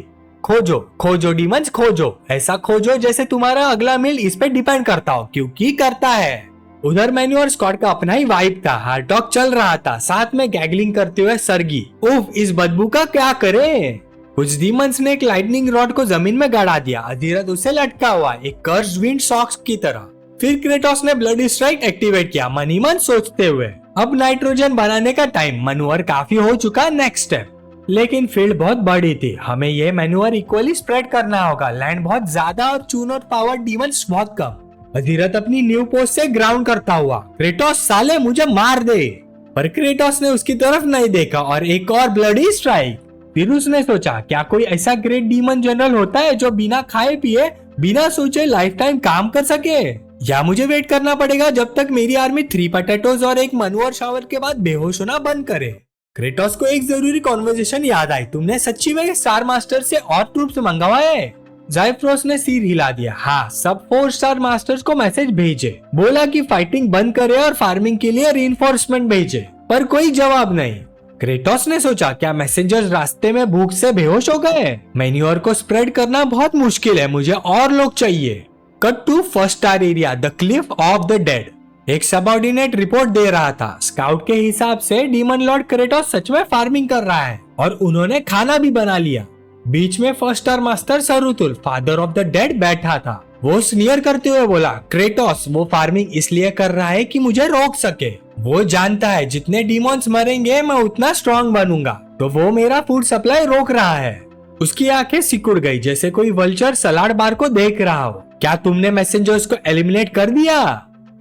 खोजो खोजो डीमंस खोजो, ऐसा खोजो जैसे तुम्हारा अगला मील इस पे डिपेंड करता हो, क्योंकि करता है। उधर मैन्यू और स्कॉट का अपना ही वाइब था, हार्ट टॉक चल रहा था, साथ में गैगलिंग करते हुए सरगी, उफ इस बदबू का क्या करें। कुछ डीमंस ने एक लाइटनिंग रॉड को जमीन में गाड़ा दिया, अजीरत उसे लटका हुआ एक कर्स्ड विंड सॉक्स की तरह। फिर क्रेटोस ने ब्लडी स्ट्राइक एक्टिवेट किया, मन ही मन सोचते हुए अब नाइट्रोजन बनाने का टाइम, मनूअर काफी हो चुका, नेक्स्ट स्टेप। लेकिन फील्ड बहुत बड़ी थी, हमें ये मैन्यूअर इक्वली स्प्रेड करना होगा, लैंड बहुत ज्यादा और चूनर पावर डीमंस बहुत कम। अजीरत अपनी न्यू पोस्ट से ग्राउंड करता हुआ, क्रेटोस साले मुझे मार दे, पर क्रेटोस ने उसकी तरफ नहीं देखा और एक और ब्लडी स्ट्राइक। फिर उसने सोचा क्या कोई ऐसा ग्रेट डीमन जनरल होता है जो बिना खाए पिए बिना सोचे लाइफ टाइम काम कर सके, या मुझे वेट करना पड़ेगा जब तक मेरी आर्मी 3 पोटैटोज और एक मनूअर शावर के बाद बेहोश होना बंद करे। क्रेटोस को एक जरूरी कॉन्वर्सेशन याद आई, तुमने सच्ची में स्टार मास्टर से और ट्रूप्स मंगवाए? ज़ाइफ्रोस ने सिर हिला दिया, हाँ सब 4 स्टार मास्टर्स को मैसेज भेजे, बोला कि फाइटिंग बंद करे और फार्मिंग के लिए रीइंफोर्समेंट भेजे, पर कोई जवाब नहीं। क्रेटोस ने सोचा क्या मैसेंजर्स रास्ते में भूख से बेहोश हो गए? मैन्योर को स्प्रेड करना बहुत मुश्किल है, मुझे और लोग चाहिए। Cut to first star area, the cliff of the dead. एक सबऑर्डिनेट रिपोर्ट दे रहा था, स्काउट के हिसाब से डीमन लॉर्ड क्रेटोस सच में फार्मिंग कर रहा है और उन्होंने खाना भी बना लिया। बीच में फर्स्ट स्टार मास्टर सरुतुल, फादर ऑफ द डेड, बैठा था। वो स्नियर करते हुए बोला, क्रेटोस वो फार्मिंग इसलिए कर रहा है कि मुझे रोक सके, वो जानता है जितने डीमॉन्स मरेंगे मैं उतना स्ट्रॉन्ग बनूंगा, तो वो मेरा फूड सप्लाई रोक रहा है। उसकी आंखें सिकुड़ गई जैसे कोई वल्चर सलाड बार को देख रहा हो। क्या तुमने मैसेंजर्स को एलिमिनेट कर दिया?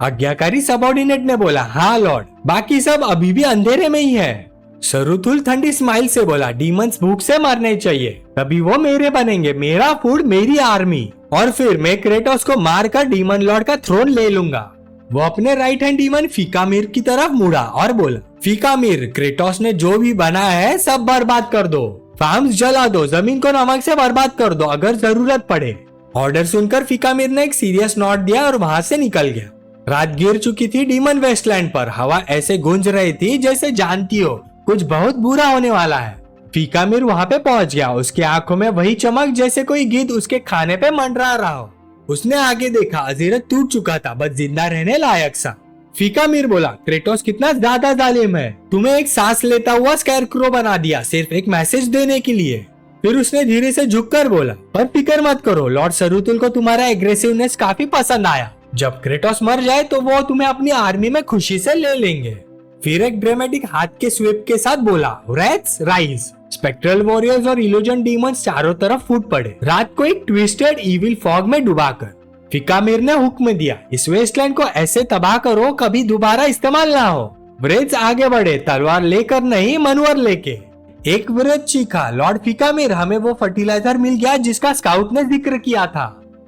आज्ञाकारी सबऑर्डिनेट ने बोला, हाँ लॉर्ड, बाकी सब अभी भी अंधेरे में ही है। सरुथुल ठंडी स्माइल से बोला, डीमंस भूख से मरने चाहिए, तभी वो मेरे बनेंगे, मेरा फूड मेरी आर्मी, और फिर मैं क्रेटोस को मारकर डीमन लॉर्ड का थ्रोन ले लूंगा। वो अपने राइट हैंड डीमन फीकामिर की तरफ मुड़ा और बोला, फीकामिर, क्रेटोस ने जो भी बनाया है सब बर्बाद कर दो, फार्म्स जला दो, जमीन को नमक से बर्बाद कर दो अगर जरूरत पड़े। ऑर्डर सुनकर फीकामिर ने एक सीरियस नोट दिया और वहां से निकल गया। रात गिर चुकी थी डीमन वेस्टलैंड पर, हवा ऐसे गूंज रही थी जैसे जानती हो कुछ बहुत बुरा होने वाला है। फीकामिर वहां पे पहुंच गया, उसकी आंखों में वही चमक जैसे कोई गिद्ध उसके खाने पे मंडरा रहा हो। उसने आगे देखा, अजीरत टूट चुका था, बस जिंदा रहने लायक सा। फीकामिर बोला, क्रेटोस कितना ज्यादा जालिम है, तुम्हें एक सांस लेता हुआ स्कैरक्रो बना दिया सिर्फ एक मैसेज देने के लिए। फिर उसने धीरे से झुककर बोला, पर फिक्र मत करो, लॉर्ड सरुतुल को तुम्हारा एग्रेसिवनेस काफी पसंद आया, जब क्रेटोस मर जाए तो वो तुम्हें अपनी आर्मी में खुशी से ले लेंगे। फिर एक ड्रामेटिक हाथ के स्वीप के साथ बोला, रेट्स राइज। स्पेक्ट्रल वॉरियर्स और इल्यूजन डीमंस चारों तरफ फूट पड़े, रात को एक ट्विस्टेड इविल फॉग में डुबाकर। फीकामिर ने हुक्म दिया, इस वेस्टलैंड को ऐसे तबाह करो कभी दोबारा इस्तेमाल ना हो। व्रेज आगे बढ़े, तलवार लेकर नहीं मनवर लेके। एक व्रेज चीखा, लॉर्ड फीकामिर, हमें वो फर्टिलाइजर मिल गया जिसका स्काउट ने जिक्र किया था।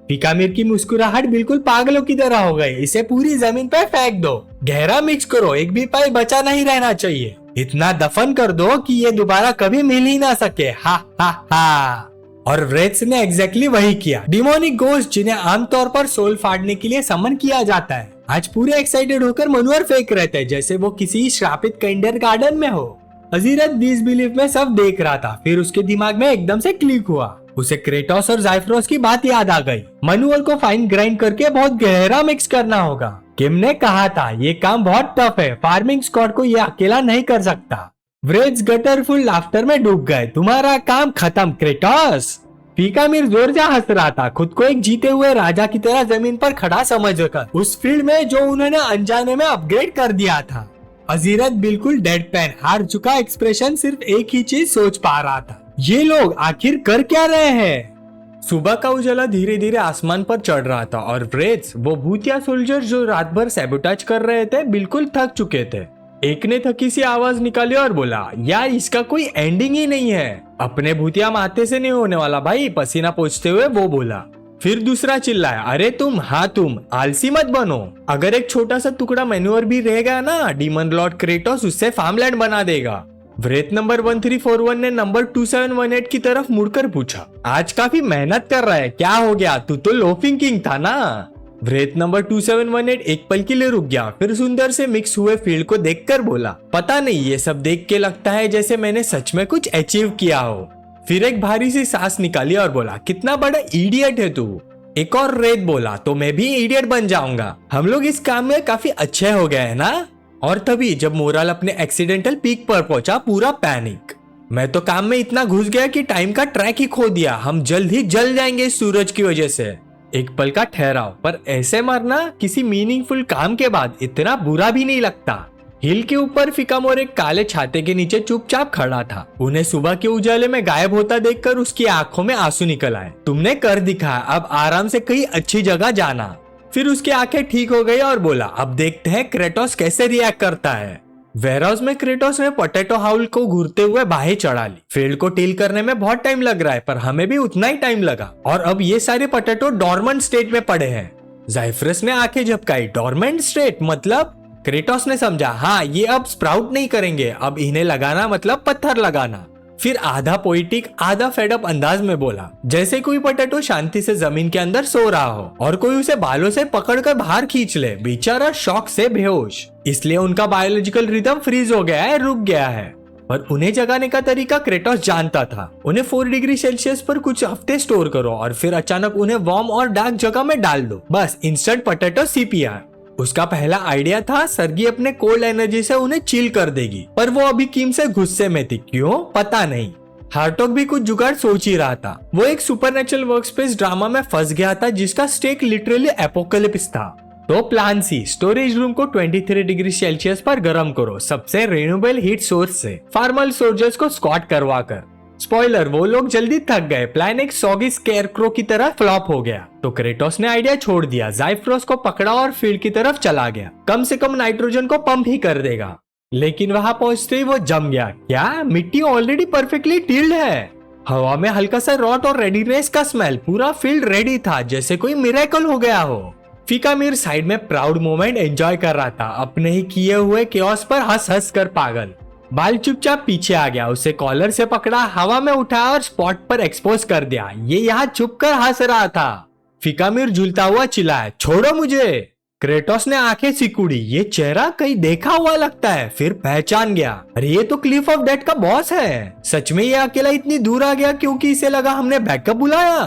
फीकामिर की मुस्कुराहट बिल्कुल पागलों की तरह हो गई, इसे पूरी जमीन पे फेंक दो, गहरा मिक्स करो, एक भी पाई बचा नहीं रहना चाहिए, इतना दफन कर दो कि ये दोबारा कभी मिल ही ना सके, हा हा हा। और व्रेट्स ने एग्जैक्टली वही किया। डिमोनिक गोस्ट जिन्हें आमतौर पर सोल फाड़ने के लिए समन किया जाता है, आज पूरे एक्साइटेड होकर मनवर फेंक रहे थे जैसे वो किसी श्रापित किंडर गार्डन में हो। अजीरत डिसबिलीफ में सब देख रहा था, फिर उसके दिमाग में एकदम से क्लिक हुआ, उसे क्रेटोस और ज़ाइफ्रोस की बात याद आ गई। मनूअल को फाइन ग्राइंड करके बहुत गहरा मिक्स करना होगा। किम ने कहा था ये काम बहुत टफ है, फार्मिंग स्क्वाड को ये अकेला नहीं कर सकता। व्रेज गटरफुल लाफ्टर में डूब गए, तुम्हारा काम खत्म क्रेटोस। फीकामिर जोर से हंस रहा था, खुद को एक जीते हुए राजा की तरह जमीन पर खड़ा समझकर, उस फील्ड में जो उन्होंने अनजाने में अपग्रेड कर दिया था। अजीरत बिल्कुल डेड पेन, हार चुका एक्सप्रेशन, सिर्फ एक ही चीज सोच पा रहा था, ये लोग आखिर कर क्या रहे हैं। सुबह का उजाला धीरे धीरे आसमान पर चढ़ रहा था और व्रेज, वो भूतिया सोल्जर जो रात भर सैबोटाज कर रहे थे, बिल्कुल थक चुके थे। एक ने थकी सी आवाज निकाली और बोला, यार इसका कोई एंडिंग ही नहीं है। अपने भूतिया माथे से नहीं होने वाला भाई, पसीना पोंछते हुए वो बोला। फिर दूसरा चिल्लाया, अरे तुम, हाँ तुम, आलसी मत बनो। अगर एक छोटा सा टुकड़ा मैन्योर भी रहेगा ना, डीमन लॉर्ड क्रेटोस उससे फार्मलैंड बना देगा। व्रेथ नंबर 1341 ने नंबर 2718 की तरफ मुड़कर पूछा, आज काफी मेहनत कर रहा है, क्या हो गया, तू तो लोफिंग किंग था ना। व्रेथ नंबर 2718 एक पल के लिए रुक गया, फिर सुंदर से मिक्स हुए फील्ड को देखकर बोला, पता नहीं, ये सब देख के लगता है जैसे मैंने सच में कुछ अचीव किया हो। फिर एक भारी सी सांस निकाली और बोला, कितना बड़ा इडियट है तू। एक और रेत बोला, तो मैं भी इडियट बन जाऊंगा। हम लोग इस काम में काफी अच्छे हो गए हैं ना। और तभी जब मोरल अपने एक्सीडेंटल पीक पर पहुंचा, पूरा पैनिक। मैं तो काम में इतना घुस गया कि टाइम का ट्रैक ही खो दिया। हम जल्द ही जल जाएंगे इस सूरज की वजह से। एक पल का ठहराव, पर ऐसे मरना किसी मीनिंगफुल काम के बाद इतना बुरा भी नहीं लगता। हिल के ऊपर फिकामोर एक काले छाते के नीचे चुपचाप खड़ा था। उन्हें सुबह के उजाले में गायब होता देखकर उसकी आंखों में आंसू निकल आए। तुमने कर दिखाया, अब आराम से कहीं अच्छी जगह जाना। फिर उसकी आंखें ठीक हो गई और बोला, अब देखते हैं क्रेटोस कैसे रिएक्ट करता है। वेयरहाउस में क्रेटोस ने पोटैटो हाउल को घूरते हुए बाहें चढ़ा ली। फील्ड को डील करने में बहुत टाइम लग रहा है, पर हमें भी उतना ही टाइम लगा। और अब ये सारे पोटैटो डॉर्मेंट स्टेट में पड़े हैं। ज़ाइफरस ने आंखें झपकाई, डॉर्मेंट स्टेट मतलब? क्रेटोस ने समझा, हाँ ये अब स्प्राउट नहीं करेंगे, अब इन्हें लगाना मतलब पत्थर लगाना। फिर आधा पोइटिक आधा फेडअप अंदाज में बोला, जैसे कोई पोटैटो शांति से जमीन के अंदर सो रहा हो और कोई उसे बालों से पकड़कर बाहर खींच ले। बेचारा शॉक से बेहोश, इसलिए उनका बायोलॉजिकल रिदम फ्रीज हो गया है, रुक गया है। पर उन्हें जगाने का तरीका क्रेटोस जानता था। उन्हें 4 डिग्री सेल्सियस पर कुछ हफ्ते स्टोर करो और फिर अचानक उन्हें वार्म और डार्क जगह में डाल दो, बस इंस्टेंट पोटैटो CPR। उसका पहला आइडिया था सर्गी अपने कोल्ड एनर्जी से उन्हें चिल कर देगी, पर वो अभी किम से गुस्से में थी, क्यों पता नहीं। हार्टोग भी कुछ जुगाड़ सोच ही रहा था। वो एक सुपरनेचुरल वर्कस्पेस ड्रामा में फंस गया था जिसका स्टेक लिटरली एपोकलिप्स था। तो प्लान सी, स्टोरेज रूम को 23 डिग्री सेल्सियस पर गर्म करो, सबसे रिन्यूएबल हीट सोर्स से, फार्मल सोल्जर्स को स्क्वाट करवा कर। स्पॉइलर, वो लोग जल्दी थक गए। प्लान एक सॉगी स्केयरक्रो की तरह फ्लॉप हो गया। तो क्रेटोस ने आइडिया छोड़ दिया, ज़ाइफरस को पकड़ा और फील्ड की तरफ चला गया। कम से कम नाइट्रोजन को पंप ही कर देगा। लेकिन वहां पहुंचते ही वो जम गया। क्या मिट्टी ऑलरेडी परफेक्टली टिल्ड है। हवा में हल्का सा रॉट और रेडीनेस का स्मेल, पूरा फील्ड रेडी था, जैसे कोई मिरेकल हो गया हो। फिकामिर साइड में प्राउड मोमेंट एंजॉय कर रहा था, अपने ही किए हुए केओस पर हंस हंस कर पागल। बाल चुपचाप पीछे आ गया, उसे कॉलर से पकड़ा, हवा में उठाया और स्पॉट पर एक्सपोज कर दिया। ये यहाँ छुप कर हंस रहा था। फिकामिर झूलता हुआ चिल्लाया, छोड़ो मुझे। क्रेटोस ने आंखें सिकुड़ी, ये चेहरा कहीं देखा हुआ लगता है। फिर पहचान गया, अरे ये तो क्लिफ ऑफ डेथ का बॉस है। सच में ये अकेला इतनी दूर आ गया क्योंकि इसे लगा हमने बैकअप बुलाया।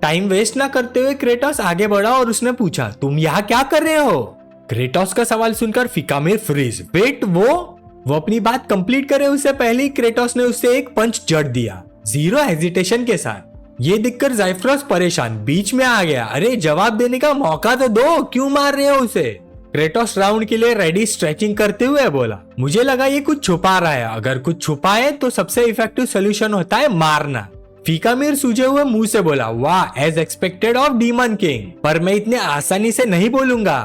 टाइम वेस्ट ना करते हुए क्रेटोस आगे बढ़ा और उसने पूछा, तुम यहाँ क्या कर रहे हो। क्रेटोस का सवाल सुनकर फिकामिर फ्रीज। वेट, वो अपनी बात कंप्लीट करे उससे पहले ही क्रेटोस ने उसे एक पंच जड़ दिया, जीरो हेजिटेशन के साथ। ये देखकर ज़ाइफरस परेशान बीच में आ गया, अरे जवाब देने का मौका तो दो, क्यों मार रहे हो उसे। क्रेटोस राउंड के लिए रेडी स्ट्रेचिंग करते हुए बोला, मुझे लगा ये कुछ छुपा रहा है। अगर कुछ छुपाए तो सबसे इफेक्टिव सोल्यूशन होता है मारना। फिकामिर सूझे हुए मुंह से बोला, वाह, as expected of demon king, पर मैं इतने आसानी से नहीं बोलूंगा।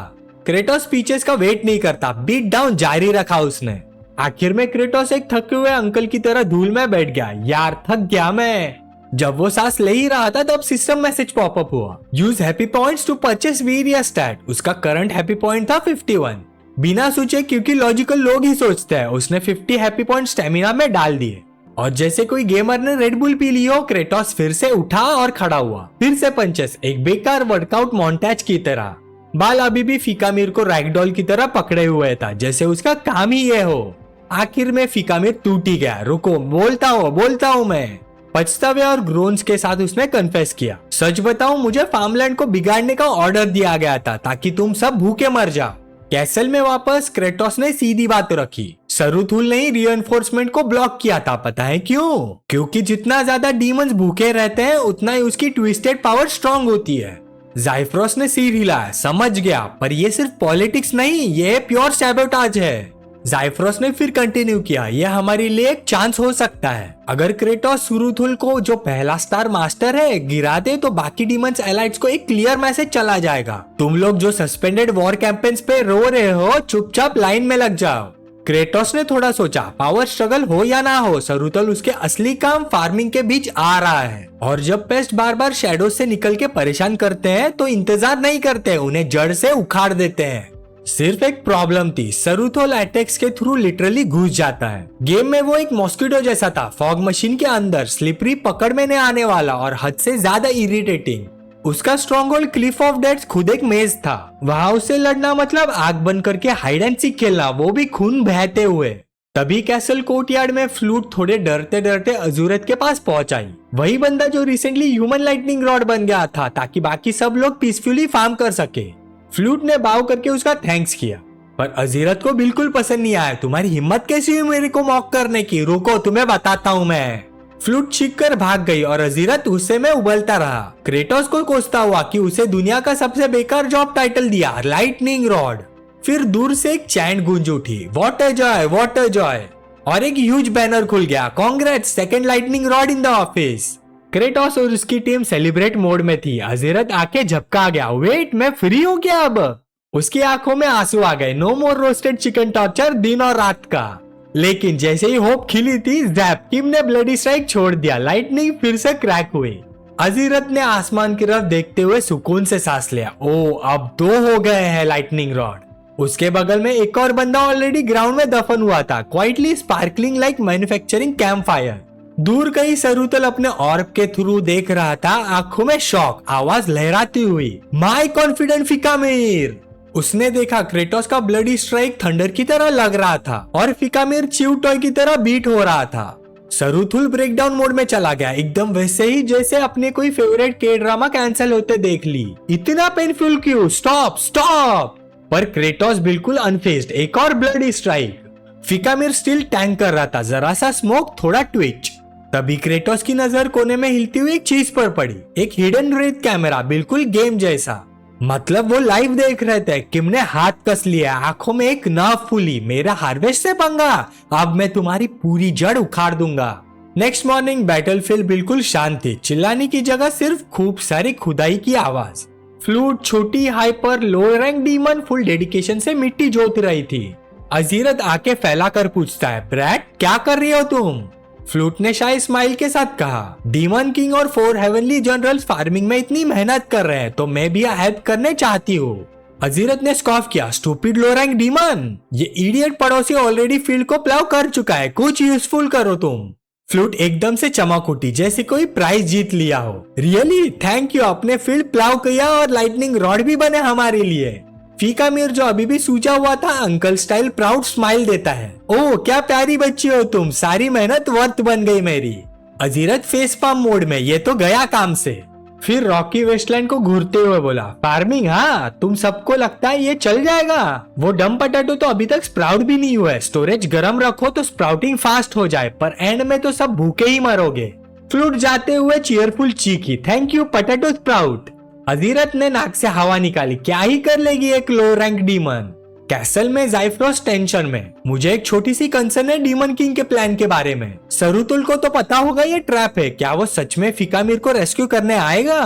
क्रेटोस स्पीचेस का वेट नहीं करता, बीट डाउन जारी रखा उसने। आखिर में क्रेटोस एक थके हुए अंकल की तरह धूल में बैठ गया। यार थक गया मैं। जब वो सांस ले ही रहा था तब सिस्टम मैसेज पॉपअप हुआ, use happy points to purchase वीरिया स्टैट। उसका करंट हैप्पी पॉइंट था 51। बिना सोचे, क्योंकि लॉजिकल लोग ही सोचते हैं, उसने 50 हैप्पी पॉइंट स्टेमिना में डाल दिए। और जैसे कोई गेमर ने रेड बुल पी ली हो, क्रेटोस फिर से उठा और खड़ा हुआ। फिर से पंचेस, एक बेकार वर्कआउट मोन्टाज की तरह। बाल अभी भी फिकामिर को रैगडॉल की तरह पकड़े हुए था, जैसे उसका काम ही ये हो। आखिर में फिकामिर टूट ही गया। रुको, बोलता हूँ मैं। पछतावे और ग्रोन्स के साथ उसने कन्फेस किया, सच बताऊं, मुझे फार्मलैंड को बिगाड़ने का ऑर्डर दिया गया था ताकि तुम सब भूखे मर जाओ। कैसल में वापस क्रेटोस ने सीधी बात रखी। सरुथुल ने रीइंफोर्समेंट को ब्लॉक किया था, पता है क्यों? क्योंकि जितना ज्यादा डीमंस भूखे रहते हैं उतना ही उसकी ट्विस्टेड पावर स्ट्रांग होती है। ज़ाइफरस ने सिर हिलाया, समझ गया, पर ये सिर्फ पॉलिटिक्स नहीं, ये प्योर सैबोटाज है। ज़ाइफरस ने फिर कंटिन्यू किया, यह हमारे लिए एक चांस हो सकता है। अगर क्रेटोस सुरुथुल को, जो पहला स्टार मास्टर है, गिरा दे तो बाकी डीमंस एलाइट्स को एक क्लियर मैसेज चला जाएगा, तुम लोग जो सस्पेंडेड वॉर कैंपेन्स पे रो रहे हो, चुपचाप लाइन में लग जाओ। क्रेटोस ने थोड़ा सोचा, पावर स्ट्रगल हो या ना हो, सरुतल उसके असली काम फार्मिंग के बीच आ रहा है। और जब पेस्ट बार बार शैडो से निकल के परेशान करते हैं तो इंतजार नहीं करते, उन्हें जड़ से उखाड़ देते हैं। सिर्फ एक प्रॉब्लम थी, सरुथोल अटैक्स के थ्रू लिटरली घुस जाता है। गेम में वो एक मॉस्किटो जैसा था, फॉग मशीन के अंदर स्लिपरी पकड़ में नहीं आने वाला और हद से ज्यादा इरिटेटिंग। उसका strong hold Cliff of deaths खुद एक मेज था, वहां उससे लड़ना मतलब आग बंद करके हाइड एंड सीक खेलना, वो भी खून बहते हुए। तभी कैसल कोर्टयार्ड में फ्लूट थोड़े डरते डरते अजूरत के पास पहुंच आई, वही बंदा जो रिसेंटली ह्यूमन लाइटनिंग रॉड बन गया था ताकि बाकी सब लोग पीसफुली फार्म कर सके। फ्लूट ने बाव करके उसका थैंक्स किया, पर अजीरत को बिल्कुल पसंद नहीं आया। तुम्हारी हिम्मत कैसी हुई मेरे को मॉक करने की, रुको तुम्हें बताता हूँ मैं। फ्लूट चीख कर भाग गई और अजीरत गुस्से में उबलता रहा। क्रेटोस को कोसता हुआ कि उसे दुनिया का सबसे बेकार जॉब टाइटल दिया, लाइटनिंग रॉड। फिर दूर से एक चैंट गूंज उठी, what a joy, what a joy, और एक ह्यूज बैनर खुल गया, congrats, second lightning rod in the office. Kratos और उसकी टीम सेलिब्रेट मोड में थी। अजीरत आके झपका गया, वेट मैं फ्री हूँ क्या अब? उसकी आंखों में आंसू आ गए, नो मोर रोस्टेड चिकन टॉर्चर दिन और रात का। लेकिन जैसे ही होप खिली थी, जैप किम ने ब्लडी स्ट्राइक छोड़ दिया, लाइटनिंग फिर से क्रैक हुई। अजीरत ने आसमान की तरफ देखते हुए सुकून से सांस लिया, ओ अब 2 हो गए हैं लाइटनिंग रॉड। उसके बगल में एक और बंदा ऑलरेडी ग्राउंड में दफन हुआ था, quietly sparkling like manufacturing camp fire. दूर कहीं सरुतल अपने ऑर्ब के थ्रू देख रहा था, आंखों में शॉक, आवाज लहराती हुई, माय कॉन्फिडेंट फिकामीर। उसने देखा क्रेटोस का ब्लडी स्ट्राइक थंडर की तरह लग रहा था और फिकामीर च्यू टॉय की तरह बीट हो रहा था। सरुथुल ब्रेकडाउन मोड में चला गया, एकदम वैसे ही जैसे अपने कोई फेवरेट के ड्रामा कैंसिल होते देख ली। इतना पेनफुल क्यों, स्टॉप स्टॉप। पर क्रेटोस बिल्कुल अनफेज्ड, एक और ब्लडी स्ट्राइक। फिकामीर स्टिल टैंक कर रहा था, जरा सा स्मोक, थोड़ा ट्विच। तभी क्रेटोस की नजर कोने में हिलती हुई एक चीज पर पड़ी, एक हिडन रेड कैमरा, बिल्कुल गेम जैसा। मतलब वो लाइव देख रहे थे। किम ने हाथ कस लिया, आंखों में एक नाव फूली, मेरा हार्वेस्ट से पंगा, अब मैं तुम्हारी पूरी जड़ उखाड़ दूंगा। नेक्स्ट मॉर्निंग बैटलफील्ड बिल्कुल शांत थी, चिल्लाने की जगह सिर्फ खूब सारी खुदाई की आवाज। फ्लूट छोटी हाइपर लो रैंक डीमन फुल डेडिकेशन से मिट्टी जोत रही थी। अजीरत आके फैलाकर पूछता है, ब्रैट क्या कर रही हो तुम? फ्लूट ने शाही स्माइल के साथ कहा, डीमन किंग और 4 हेवनली जनरल्स फार्मिंग में इतनी मेहनत कर रहे हैं तो मैं भी हेल्प करने चाहती हूँ। अजीरत ने स्कॉफ किया, स्टूपिड लो रैंक डीमन, ये इडियट पड़ोसी ऑलरेडी फील्ड को प्लाव कर चुका है, कुछ यूजफुल करो तुम। फ्लूट एकदम से चमक उठी जैसे कोई प्राइज जीत लिया हो। रियली थैंक यू, अपने फील्ड प्लाव किया और लाइटनिंग रॉड भी बने हमारे लिए। फीकामीर जो अभी भी सूजा हुआ था, अंकल स्टाइल प्राउड स्माइल देता है, ओह क्या प्यारी बच्ची हो तुम, सारी मेहनत वर्थ बन गई मेरी। अजीरत फेस पाम मोड में, ये तो गया काम से। फिर रॉकी वेस्टलैंड को घूरते हुए बोला, फार्मिंग हाँ, तुम सबको लगता है ये चल जाएगा? वो डम पटेटो तो अभी तक स्प्राउट भी नहीं हुआ है, स्टोरेज गर्म रखो तो स्प्राउटिंग फास्ट हो जाए, पर एंड में तो सब भूखे ही मरोगे। फ्लूट जाते हुए चीयरफुल चीखी, थैंक यू पटेटो स्प्राउट। अजीरत ने नाक से हवा निकाली, क्या ही कर लेगी एक लो रैंक डीमन। कैसल में ज़ाइफ्रोस टेंशन में, मुझे एक छोटी सी कंसर्न है डीमन किंग के प्लान के बारे में। सरुतुल को तो पता होगा ये ट्रैप है, क्या वो सच में फिकामीर को रेस्क्यू करने आएगा?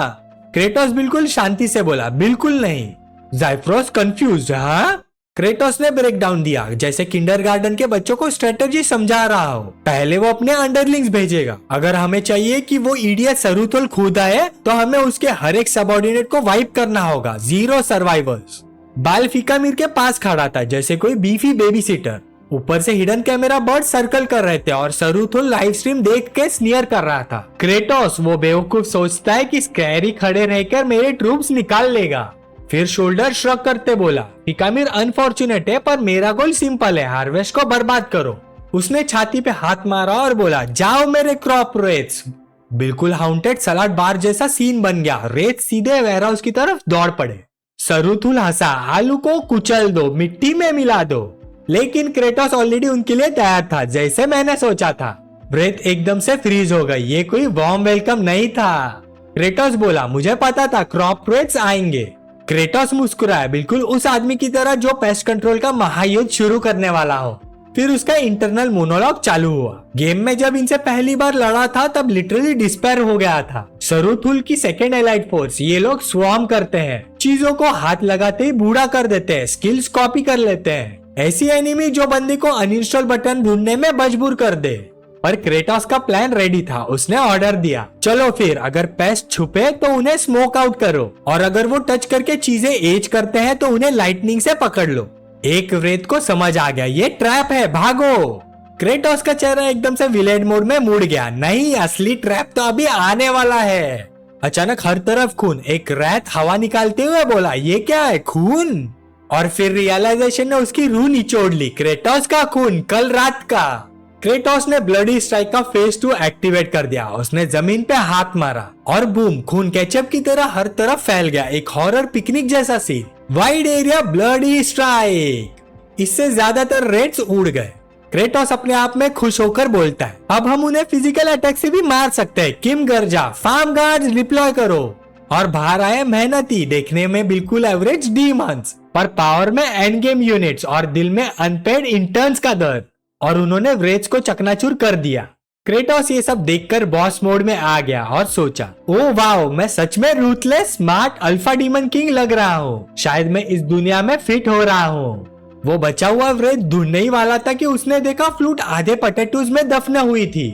क्रेटोस बिल्कुल शांति से बोला, बिल्कुल नहीं। ज़ाइफ्रोस कंफ्यूज, हाँ? क्रेटोस ने ब्रेक डाउन दिया, जैसे किंडरगार्टन के बच्चों को स्ट्रेटेजी समझा रहा हो। पहले वो अपने अंडरलिंग्स भेजेगा, अगर हमें चाहिए कि वो इडियट सरुतुल खुद आए तो हमें उसके हर एक सबऑर्डिनेट को वाइप करना होगा, 0 सर्वाइवर्स। बाल फिकामीर के पास खड़ा था जैसे कोई बीफी बेबी सिटर। ऊपर से हिडन कैमरा बर्ड सर्कल कर रहे थे और सरुथुल लाइव स्ट्रीम देख के स्नियर कर रहा था। क्रेटोस वो बेवकूफ सोचता है कि स्कैरी खड़े रहकर मेरे ट्रूप्स निकाल लेगा। फिर शोल्डर श्रग करते बोला, फिकामीर अनफॉर्चुनेट है पर मेरा गोल सिंपल है, हार्वेस्ट को बर्बाद करो। उसने छाती पे हाथ मारा और बोला, जाओ मेरे क्रॉप रेट्स। बिल्कुल हाउंटेड सलाड बार जैसा सीन बन गया, रेत सीधे वेयरहाउस की तरफ दौड़ पड़े। सरुथुल हंसा, आलू को कुचल दो, मिट्टी में मिला दो। लेकिन क्रेटोस ऑलरेडी उनके लिए तैयार था, जैसे मैंने सोचा था। ब्रेथ एकदम से फ्रीज हो गई, ये कोई वार्म वेलकम नहीं था। क्रेटोस बोला, मुझे पता था क्रॉप रेट्स आएंगे। क्रेटोस मुस्कुराया, बिल्कुल उस आदमी की तरह जो पेस्ट कंट्रोल का महायुद्ध शुरू करने वाला हो। फिर उसका इंटरनल मोनोलॉग चालू हुआ। गेम में जब इनसे पहली बार लड़ा था तब लिटरली डिस्पेयर हो गया था। सरुथुल की सेकेंड एलाइड फोर्स, ये लोग स्वार्म करते हैं, चीजों को हाथ लगाते ही बूढ़ा कर देते हैं, स्किल्स कॉपी कर लेते हैं। ऐसी एनिमी जो बंदी को अनइंस्टॉल बटन ढूंढने में मजबूर कर दे। पर क्रेटोस का प्लान रेडी था। उसने ऑर्डर दिया, चलो फिर अगर पेस्ट छुपे तो उन्हें स्मोक आउट करो, और अगर वो टच करके चीजें एज करते हैं तो उन्हें लाइटनिंग से पकड़ लो। एक रेत को समझ आ गया ये ट्रैप है, भागो। क्रेटोस का चेहरा एकदम से विलेन मोड में मुड़ गया। नहीं, असली ट्रैप तो अभी आने वाला है। अचानक हर तरफ खून। एक रैत हवा निकालते हुए बोला, ये क्या है, खून? और फिर रियलाइजेशन ने उसकी रूह निचोड़ ली। क्रेटोस का खून, कल रात का। क्रेटोस ने ब्लडी स्ट्राइक का फेज 2 एक्टिवेट कर दिया। उसने जमीन पे हाथ मारा और बूम, खून केचप की तरह हर तरफ फैल गया। एक हॉरर पिकनिक जैसा scene. Wide area bloody strike. इससे ज्यादातर रेड्स उड़ गए। क्रेटोस अपने आप में खुश होकर बोलता है, अब हम उन्हें फिजिकल अटैक से भी मार सकते हैं। किम गर्जा, फार्म गार्ड्स डिप्लॉय करो। और बाहर आए मेहनती, देखने में बिल्कुल एवरेज डीमंस, पर पावर में एंड गेम यूनिट्स और दिल में अनपेड इंटर्न्स का दर्द। और उन्होंने व्रेज को चकनाचूर कर दिया। क्रेटोस ये सब देखकर बॉस मोड में आ गया और सोचा, ओ वाओ, मैं सच में ruthless smart alpha demon king लग रहा हूँ। शायद मैं इस दुनिया में फिट हो रहा हूँ। वो बचा हुआ व्रेज ढूंढने ही वाला था कि उसने देखा फ्लूट आधे पोटैटोज में दफना हुई थी।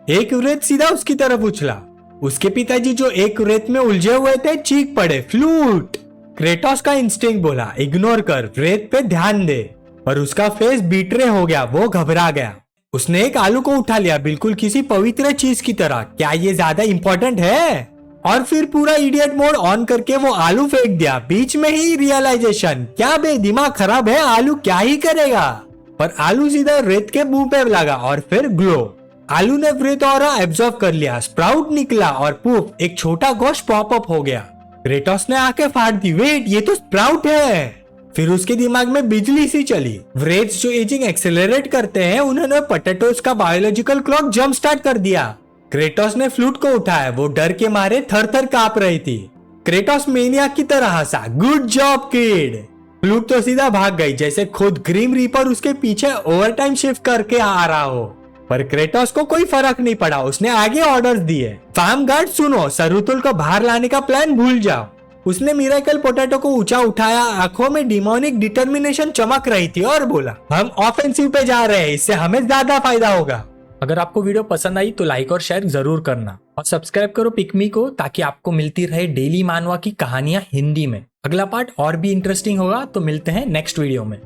एक व्रेज सीधा उसकी तरफ उछला। उसके पिताजी जो एक रेत में उलझे हुए थे चीख पड़े, फ्लूट। क्रेटोस का इंस्टिंक्ट बोला, इग्नोर कर, रेत पे ध्यान दे। पर उसका फेस बीटरे हो गया। वो घबरा गया। उसने एक आलू को उठा लिया, बिल्कुल किसी पवित्र चीज की तरह। क्या ये ज्यादा इंपॉर्टेंट है? और फिर पूरा इडियट मोड ऑन करके वो आलू फेंक दिया। बीच में ही रियलाइजेशन, क्या बे दिमाग खराब है, आलू क्या ही करेगा? पर आलू सीधा रेत के मुंह पे लगा और फिर ग्लो। आलू ने रेत और एब्जॉर्ब कर लिया। स्प्राउट निकला और पुफ, एक छोटा गोश्त पॉपअप हो गया। क्रेटोस ने आंखें फाड़ दी, वेट, ये तो स्प्राउट है। फिर उसके दिमाग में बिजली सी चली। व्रेड्स जो एजिंग एक्सेलरेट करते हैं, उन्होंने पोटैटोस का बायोलॉजिकल क्लॉक जंप स्टार्ट कर दिया। क्रेटोस ने फ्लूट को उठाया। वो डर के मारे थर थर कांप रही थी। क्रेटोस मेनियाक की तरह हंसा, गुड जॉब किड। फ्लूट तो सीधा भाग गई, जैसे खुद ग्रीम रीपर उसके पीछे ओवरटाइम शिफ्ट करके आ रहा हो। पर क्रेटोस को कोई फर्क नहीं पड़ा। उसने आगे ऑर्डर्स दिए, फार्म गार्ड सुनो, सरुतुल को बाहर लाने का प्लान भूल जाओ। उसने मिरेकल पोटैटो को ऊंचा उठाया। आंखों में डिमोनिक डिटर्मिनेशन चमक रही थी और बोला, हम ऑफेंसिव पे जा रहे हैं, इससे हमें ज्यादा फायदा होगा। अगर आपको वीडियो पसंद आई तो लाइक और शेयर जरूर करना, और सब्सक्राइब करो पिकमी को, ताकि आपको मिलती रहे डेली मानवा की कहानियां हिंदी में। अगला पार्ट और भी इंटरेस्टिंग होगा, तो मिलते हैं नेक्स्ट वीडियो में।